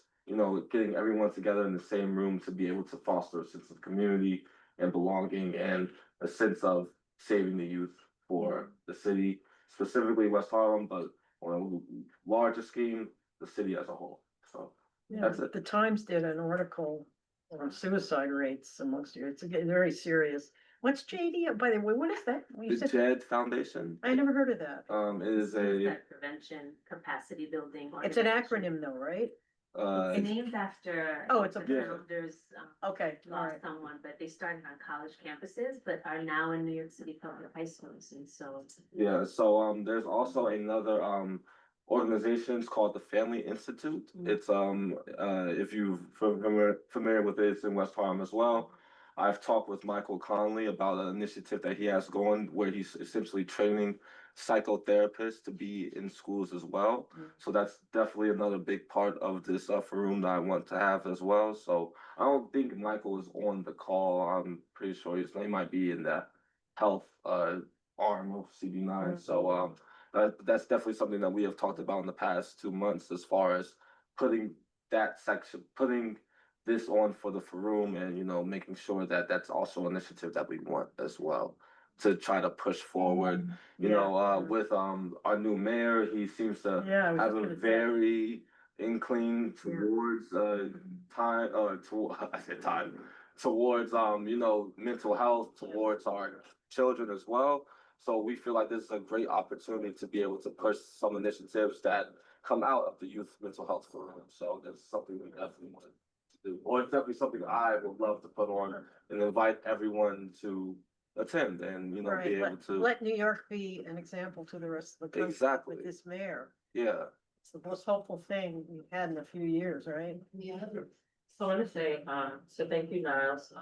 getting everyone together in the same room to be able to foster a sense of community and belonging and a sense of saving the youth for the city, specifically West Harlem, but on a larger scheme, the city as a whole. So Yeah, that's it. the Times did an article on suicide rates amongst you. It's very serious. What's JD? By the way, what is that? You The said- JED Foundation, I never heard of that. is a, That prevention capacity building. It's an organization. acronym though, right? It's named after. Oh, it's a- the Yeah. founders, Okay, all lost right. someone, but they started on college campuses, but are now in New York City public high schools, and so. yeah, so, there's also another, organization, it's called the Family Institute. It's, if you're familiar with it, it's in West Harlem as well. I've talked with Michael Conley about an initiative that he has going where he's essentially training psychotherapists to be in schools as well. So that's definitely another big part of this room that I want to have as well. So I don't think Michael is on the call. I'm pretty sure he might be in the health arm of CB9. So that's definitely something that we have talked about in the past 2 months as far as putting that section, putting this on for the Faroum and, you know, making sure that that's also an initiative that we want as well to try to push forward. You know, with our new mayor, he seems to Yeah, I was have just a gonna say. very incline towards time I said time towards you know, mental health, towards our children as well. So we feel like this is a great opportunity to be able to push some initiatives that come out of the Youth Mental Health Forum. So that's something we definitely want to do, or it's definitely something I would love to put on and invite everyone to attend and, you know, be Right, able to. let New York be an example to the rest of the country. Exactly. With this mayor. Yeah. It's the most hopeful thing we've had in a few years, right? Yeah. So I want to say, so thank you, Niles.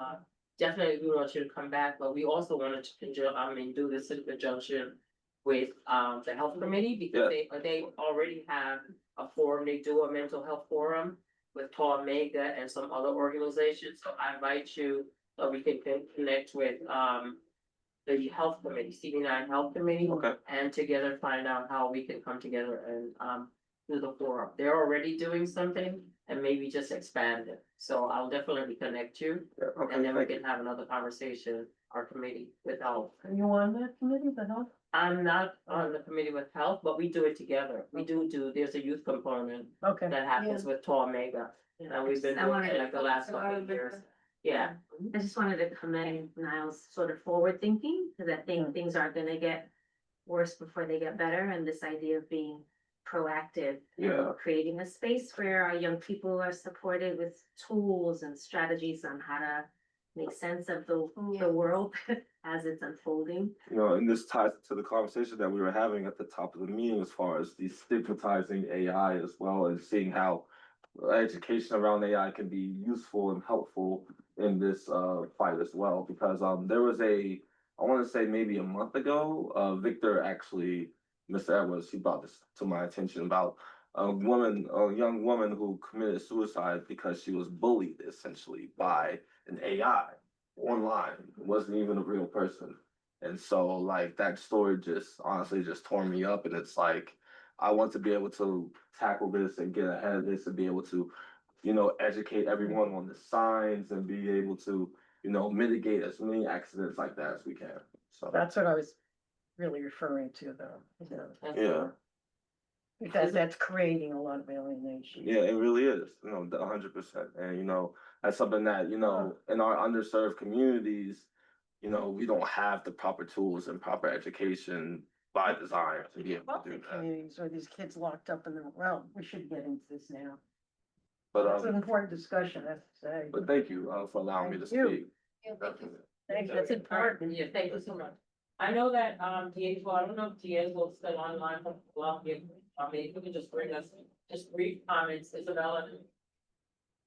Definitely we want you to come back, but we also wanted to do this in conjunction with, the health committee because they already have a forum. They do a mental health forum with Paul Mega and some other organizations. So I invite you, so we can connect with, the health committee, CB9 health committee. Okay. And together find out how we can come together and, do the forum. They're already doing something and maybe just expand it. So I'll definitely connect you. Okay, And then we thank you. can have another conversation, our committee with health. Are you on that committee, the health? I'm not on the committee with health, but we do it together. We do, there's a youth component Okay. that happens with Tall Mega. And we've been I doing wanted it like the last couple of years. Yeah. I just wanted to commend Niles' sort of forward thinking, because I think things aren't gonna get worse before they get better, and this idea of being proactive. Yeah. And creating a space where our young people are supported with tools and strategies on how to make sense of the world as it's unfolding. You know, and this ties to the conversation that we were having at the top of the meeting as far as destigmatizing AI as well, and seeing how education around AI can be useful and helpful in this fight as well. Because there was I want to say maybe a month ago, Victor actually, Mr. Edwards, he brought this to my attention about a young woman who committed suicide because she was bullied essentially by an AI online. It wasn't even a real person. And so like that story just honestly just tore me up. And it's like, I want to be able to tackle this and get ahead of this and be able to, you know, educate everyone on the signs and be able to, you know, mitigate as many accidents like that as we can. So That's what I was really referring to though. yeah. Because that's creating a lot of alienation. Yeah, it really is, you know, 100%. And, you know, that's something that, you know, in our underserved communities, you know, we don't have the proper tools and proper education by design to be able to Wealthy do that. communities where these kids locked up in the, well, we should get into this now. But, It's an important discussion, I have to say. but thank you for allowing me to Thank you. speak. Thank you, that's important. Yeah, thank you so much. I know that, Diego, I don't know if Diego is still online, but I mean, if you could just bring us just brief comments, Isabella.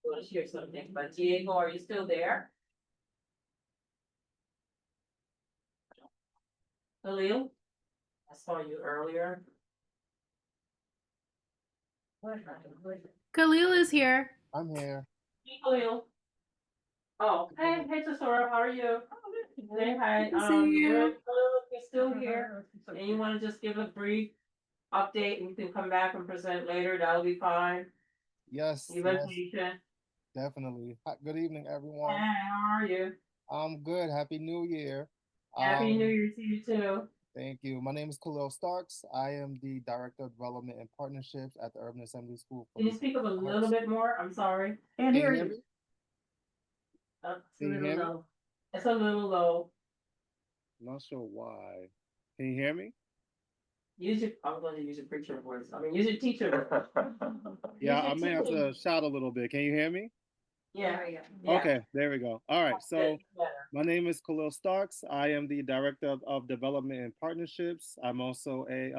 Want to share something, but Diego, are you still there? Khalil? I saw you earlier. Khalil is here. I'm here. Hey, Khalil. Oh, hey, Tesora, how are you? Say hi. Good to see you. Khalil, if you're still here, and you want to just give a brief update, and you can come back and present later, that'll be fine. Yes, You yes, patient. definitely. Good evening, everyone. Hi, how are you? I'm good. Happy New Year. Happy New Year to you too. Thank you. My name is Khalil Starks. I am the Director of Development and Partnerships at the Urban Assembly School. Can you speak up a little bit more? I'm sorry. Can't hear hear you. me? It's a Can you little hear me? low. It's a little low. Not sure why. Can you hear me? I'm going to use your preacher voice. I mean, use your teacher voice. Yeah, Use your I may have teacher. to shout a little bit. Can you hear me? Yeah, yeah. Okay, there we go. All right, so Better. my name is Khalil Starks. I am the Director of Development and Partnerships. I'm also a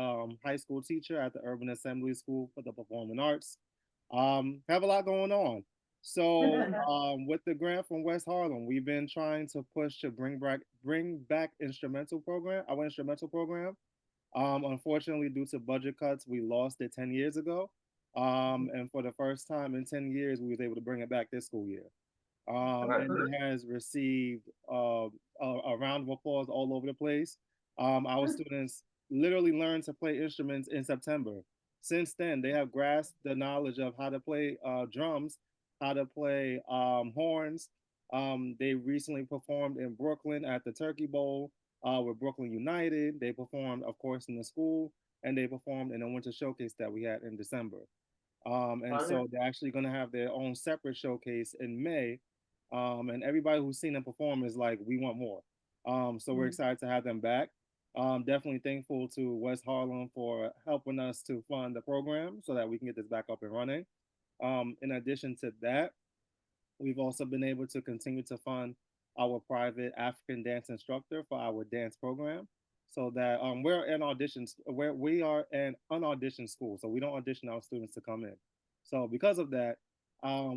high school teacher at the Urban Assembly School for the Performing Arts. Have a lot going on. So with the grant from West Harlem, we've been trying to push to bring back our instrumental program. Unfortunately, due to budget cuts, we lost it 10 years ago. And for the first time in 10 years, we was able to bring it back this school year. And it has received a round of applause all over the place. Our students literally learned to play instruments in September. Since then, they have grasped the knowledge of how to play drums, how to play horns. They recently performed in Brooklyn at the Turkey Bowl with Brooklyn United. They performed, of course, in the school, and they performed in a winter showcase that we had in December. And so they're actually going to have their own separate showcase in May. And everybody who's seen them perform is like, we want more. So we're excited to have them back. Definitely thankful to West Harlem for helping us to fund the program so that we can get this back up and running. In addition to that, we've also been able to continue to fund our private African dance instructor for our dance program, so that we're in auditions where we are an unauditioned school, so we don't audition our students to come in. So because of that,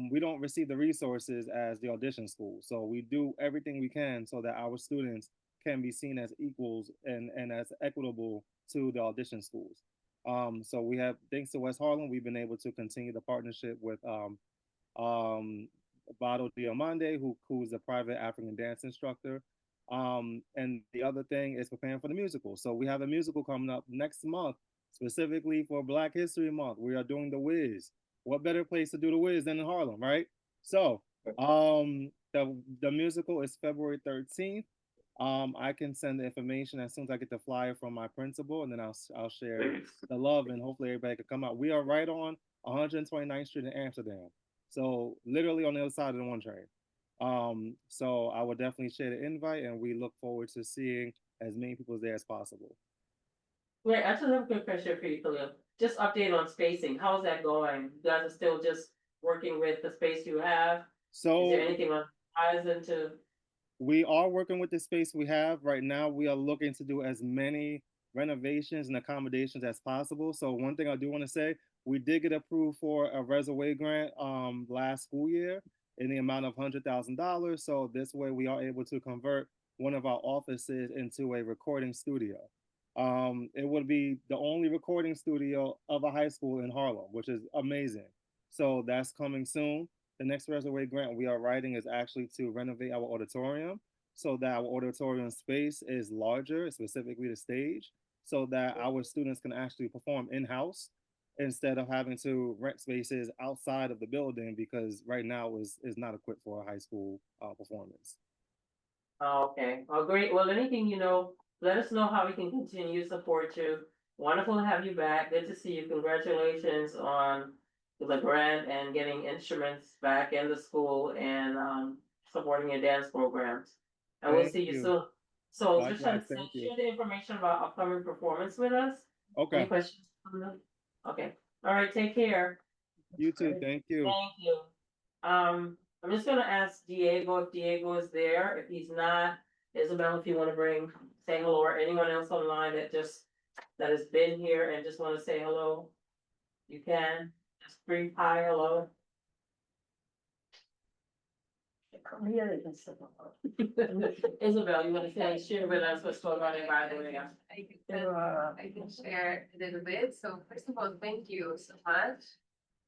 we don't receive the resources as the audition school. So we do everything we can so that our students can be seen as equals and as equitable to the audition schools. So we have, thanks to West Harlem, we've been able to continue the partnership with um, Bado Diamande, who's a private African dance instructor. And the other thing is preparing for the musical. So we have a musical coming up next month, specifically for Black History Month. We are doing The Wiz. What better place to do The Wiz than in Harlem, right? So the musical is February 13th. I can send the information as soon as I get the flyer from my principal, and then I'll share the love, and hopefully everybody can come out. We are right on 129th Street in Amsterdam. So literally on the other side of the one train. So I will definitely share the invite, and we look forward to seeing as many people there as possible. Wait, I just have a quick question for you, Khalil. Just update on spacing. How's that going? You guys are still just working with the space you have? So is there anything on horizon to? We are working with the space we have right now. We are looking to do as many renovations and accommodations as possible. So one thing I do want to say, we did get approved for a Reserway grant last school year in the amount of $100,000. So this way we are able to convert one of our offices into a recording studio. It would be the only recording studio of a high school in Harlem, which is amazing. So that's coming soon. The next Reserway grant we are writing is actually to renovate our auditorium so that our auditorium space is larger, specifically the stage, so that our students can actually perform in-house instead of having to rent spaces outside of the building, because right now is not equipped for a high school performance. Oh, okay. Oh, great. Well, anything, let us know how we can continue to support you. Wonderful to have you back. Good to see you. Congratulations on the grant and getting instruments back in the school and supporting your dance programs. And we'll see you soon. So just share the information about upcoming performance with us. Okay. Any questions? Okay. All right. Take care. You too. Thank you. Thank you. I'm just gonna ask Diego if Diego is there. If he's not, Isabel, if you want to say hello, or anyone else online that has been here and just want to say hello, you can. Just bring hi, hello. Isabel, you want to share with us what's going on in Vidalia? I can share a little bit. So first of all, thank you so much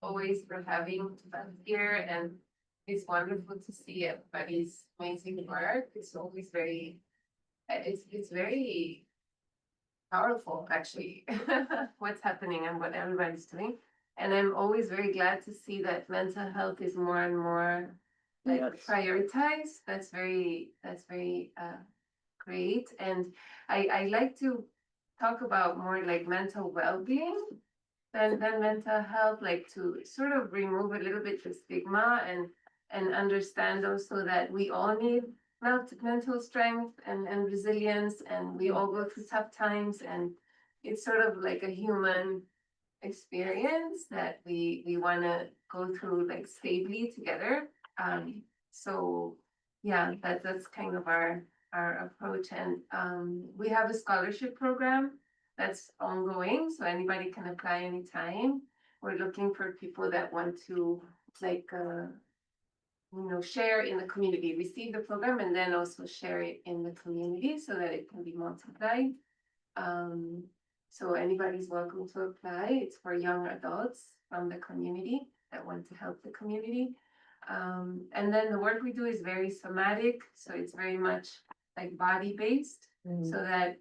always for having us here, and it's wonderful to see everybody's amazing work. It's always it's very powerful actually what's happening and what everybody's doing. And I'm always very glad to see that mental health is more and more prioritized. That's very great. And I like to talk about more like mental well-being than mental health, like to sort of remove a little bit the stigma and understand also that we all need mental strength and resilience, and we all go through tough times, and it's sort of like a human experience that we want to go through like stably together. So yeah, that's kind of our approach, and we have a scholarship program that's ongoing, so anybody can apply anytime. We're looking for people that want to like share in the community, receive the program, and then also share it in the community so that it can be multiplied. So anybody's welcome to apply. It's for young adults from the community that want to help the community. And then the work we do is very somatic, so it's very much like body-based, so that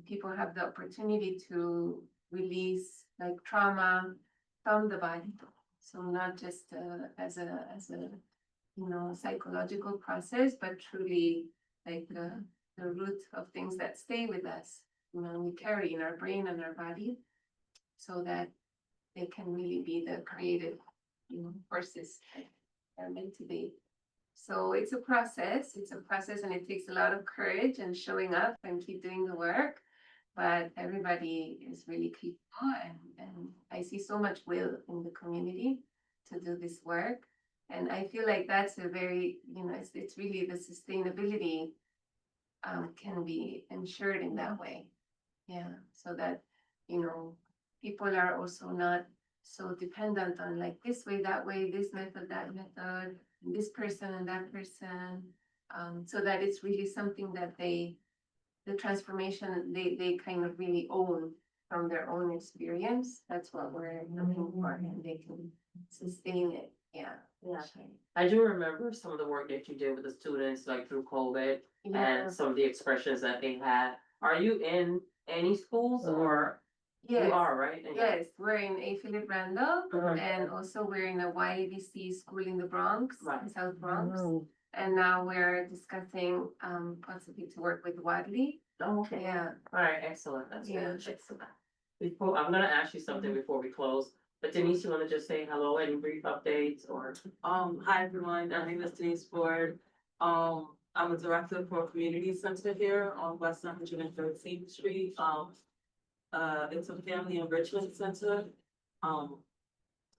people have the opportunity to release like trauma from the body. So not just as a psychological process, but truly like the root of things that stay with us, we carry in our brain and our body, so that they can really be the creative, forces that are meant to be. So it's a process, and it takes a lot of courage and showing up and keep doing the work. But everybody is really capable, and I see so much will in the community to do this work. And I feel like that's a very, it's really the sustainability can be ensured in that way. Yeah, so that, people are also not so dependent on like this way, that way, this method, that method, this person and that person. So that it's really something that the transformation, they kind of really own from their own experience. That's what we're looking for, and they can sustain it. Yeah. Yeah. I do remember some of the work that you did with the students, like through COVID, Yeah. and some of the expressions that they had. Are you in any schools or? Yes. You are, right? Yes, we're in A. Philip Randall, Mhm. and also we're in a YABC school in the Bronx, Right. South Bronx. And now we're discussing possibly to work with Wadley. Oh, okay. Yeah. All right, excellent. That's Yeah. good. Excellent. Before, I'm gonna ask you something before we close, but Denise, you wanna just say hello, any brief updates or? Hi, everyone. My name is Denise Ford. I'm a director for a community center here on West 113th Street. It's a family enrichment center.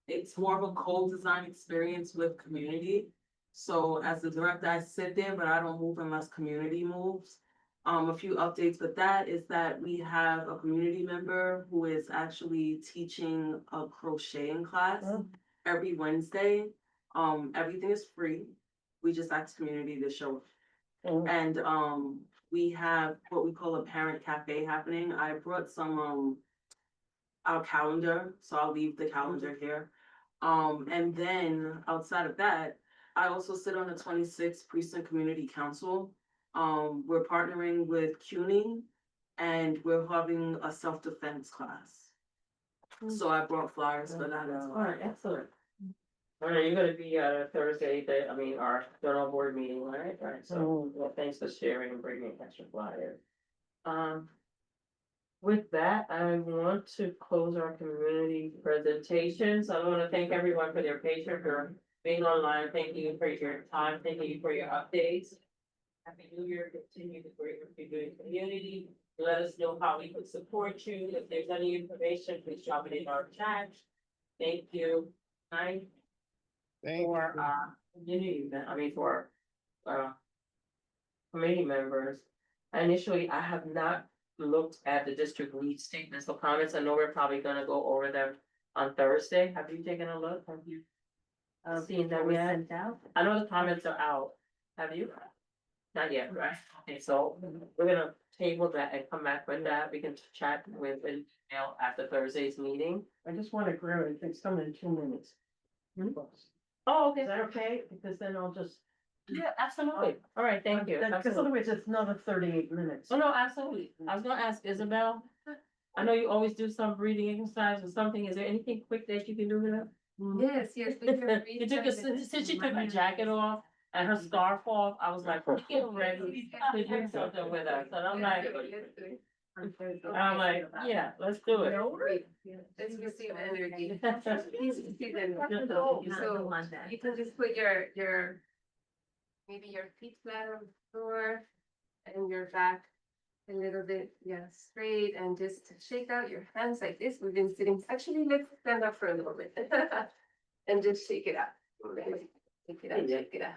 It's more of a co-design experience with community. So as the director, I sit there, but I don't move unless community moves. A few updates with that is that we have a community member who is actually teaching a crocheting class every Wednesday. Everything is free. We just ask community to show up. And we have what we call a parent cafe happening. I brought some our calendar, so I'll leave the calendar here. And then outside of that, I also sit on the 26th Precinct Community Council. We're partnering with CUNY, and we're having a self-defense class. So I brought flyers for that as All well. right, excellent. All right, you're gonna be at a Thursday, our general board meeting, right? Right, so, well, thanks for sharing and bringing extra flyers. With that, I want to close our community presentation. So I want to thank everyone for their patience, for being online. Thank you for your time. Thank you for your updates. Happy New Year. Continue the great work you're doing in the community. Let us know how we could support you. If there's any information, please drop it in our chat. Thank you. For our community, for committee members. Initially, I have not looked at the district lead statements or comments. I know we're probably gonna go over them on Thursday. Have you taken a look? Have you seen them yet? I know the comments are out. Have you? Not yet, right? Okay, so we're gonna table that and come back with that. We can chat with an email after Thursday's meeting. I just want to grab it, it's coming in 2 minutes. Oh, okay. Is that okay? Because then I'll just. Yeah, absolutely. All right, thank you. Because Absolutely. otherwise it's another 38 minutes. Oh, no, absolutely. I was gonna ask Isabel. I know you always do some breathing exercise or something. Is there anything quick that you can do with her? Yes, we can read You took since she took her jacket off and her scarf off, I was like, get ready to do something with her. So I'm like, yeah, let's do it. Let's receive energy. Please receive energy. So you can just put your maybe your feet flat on the floor and your back a little bit, yeah, straight, and just shake out your hands like this. We've been sitting, actually, let's stand up for a little bit. And just shake it out. Shake it out, shake it out.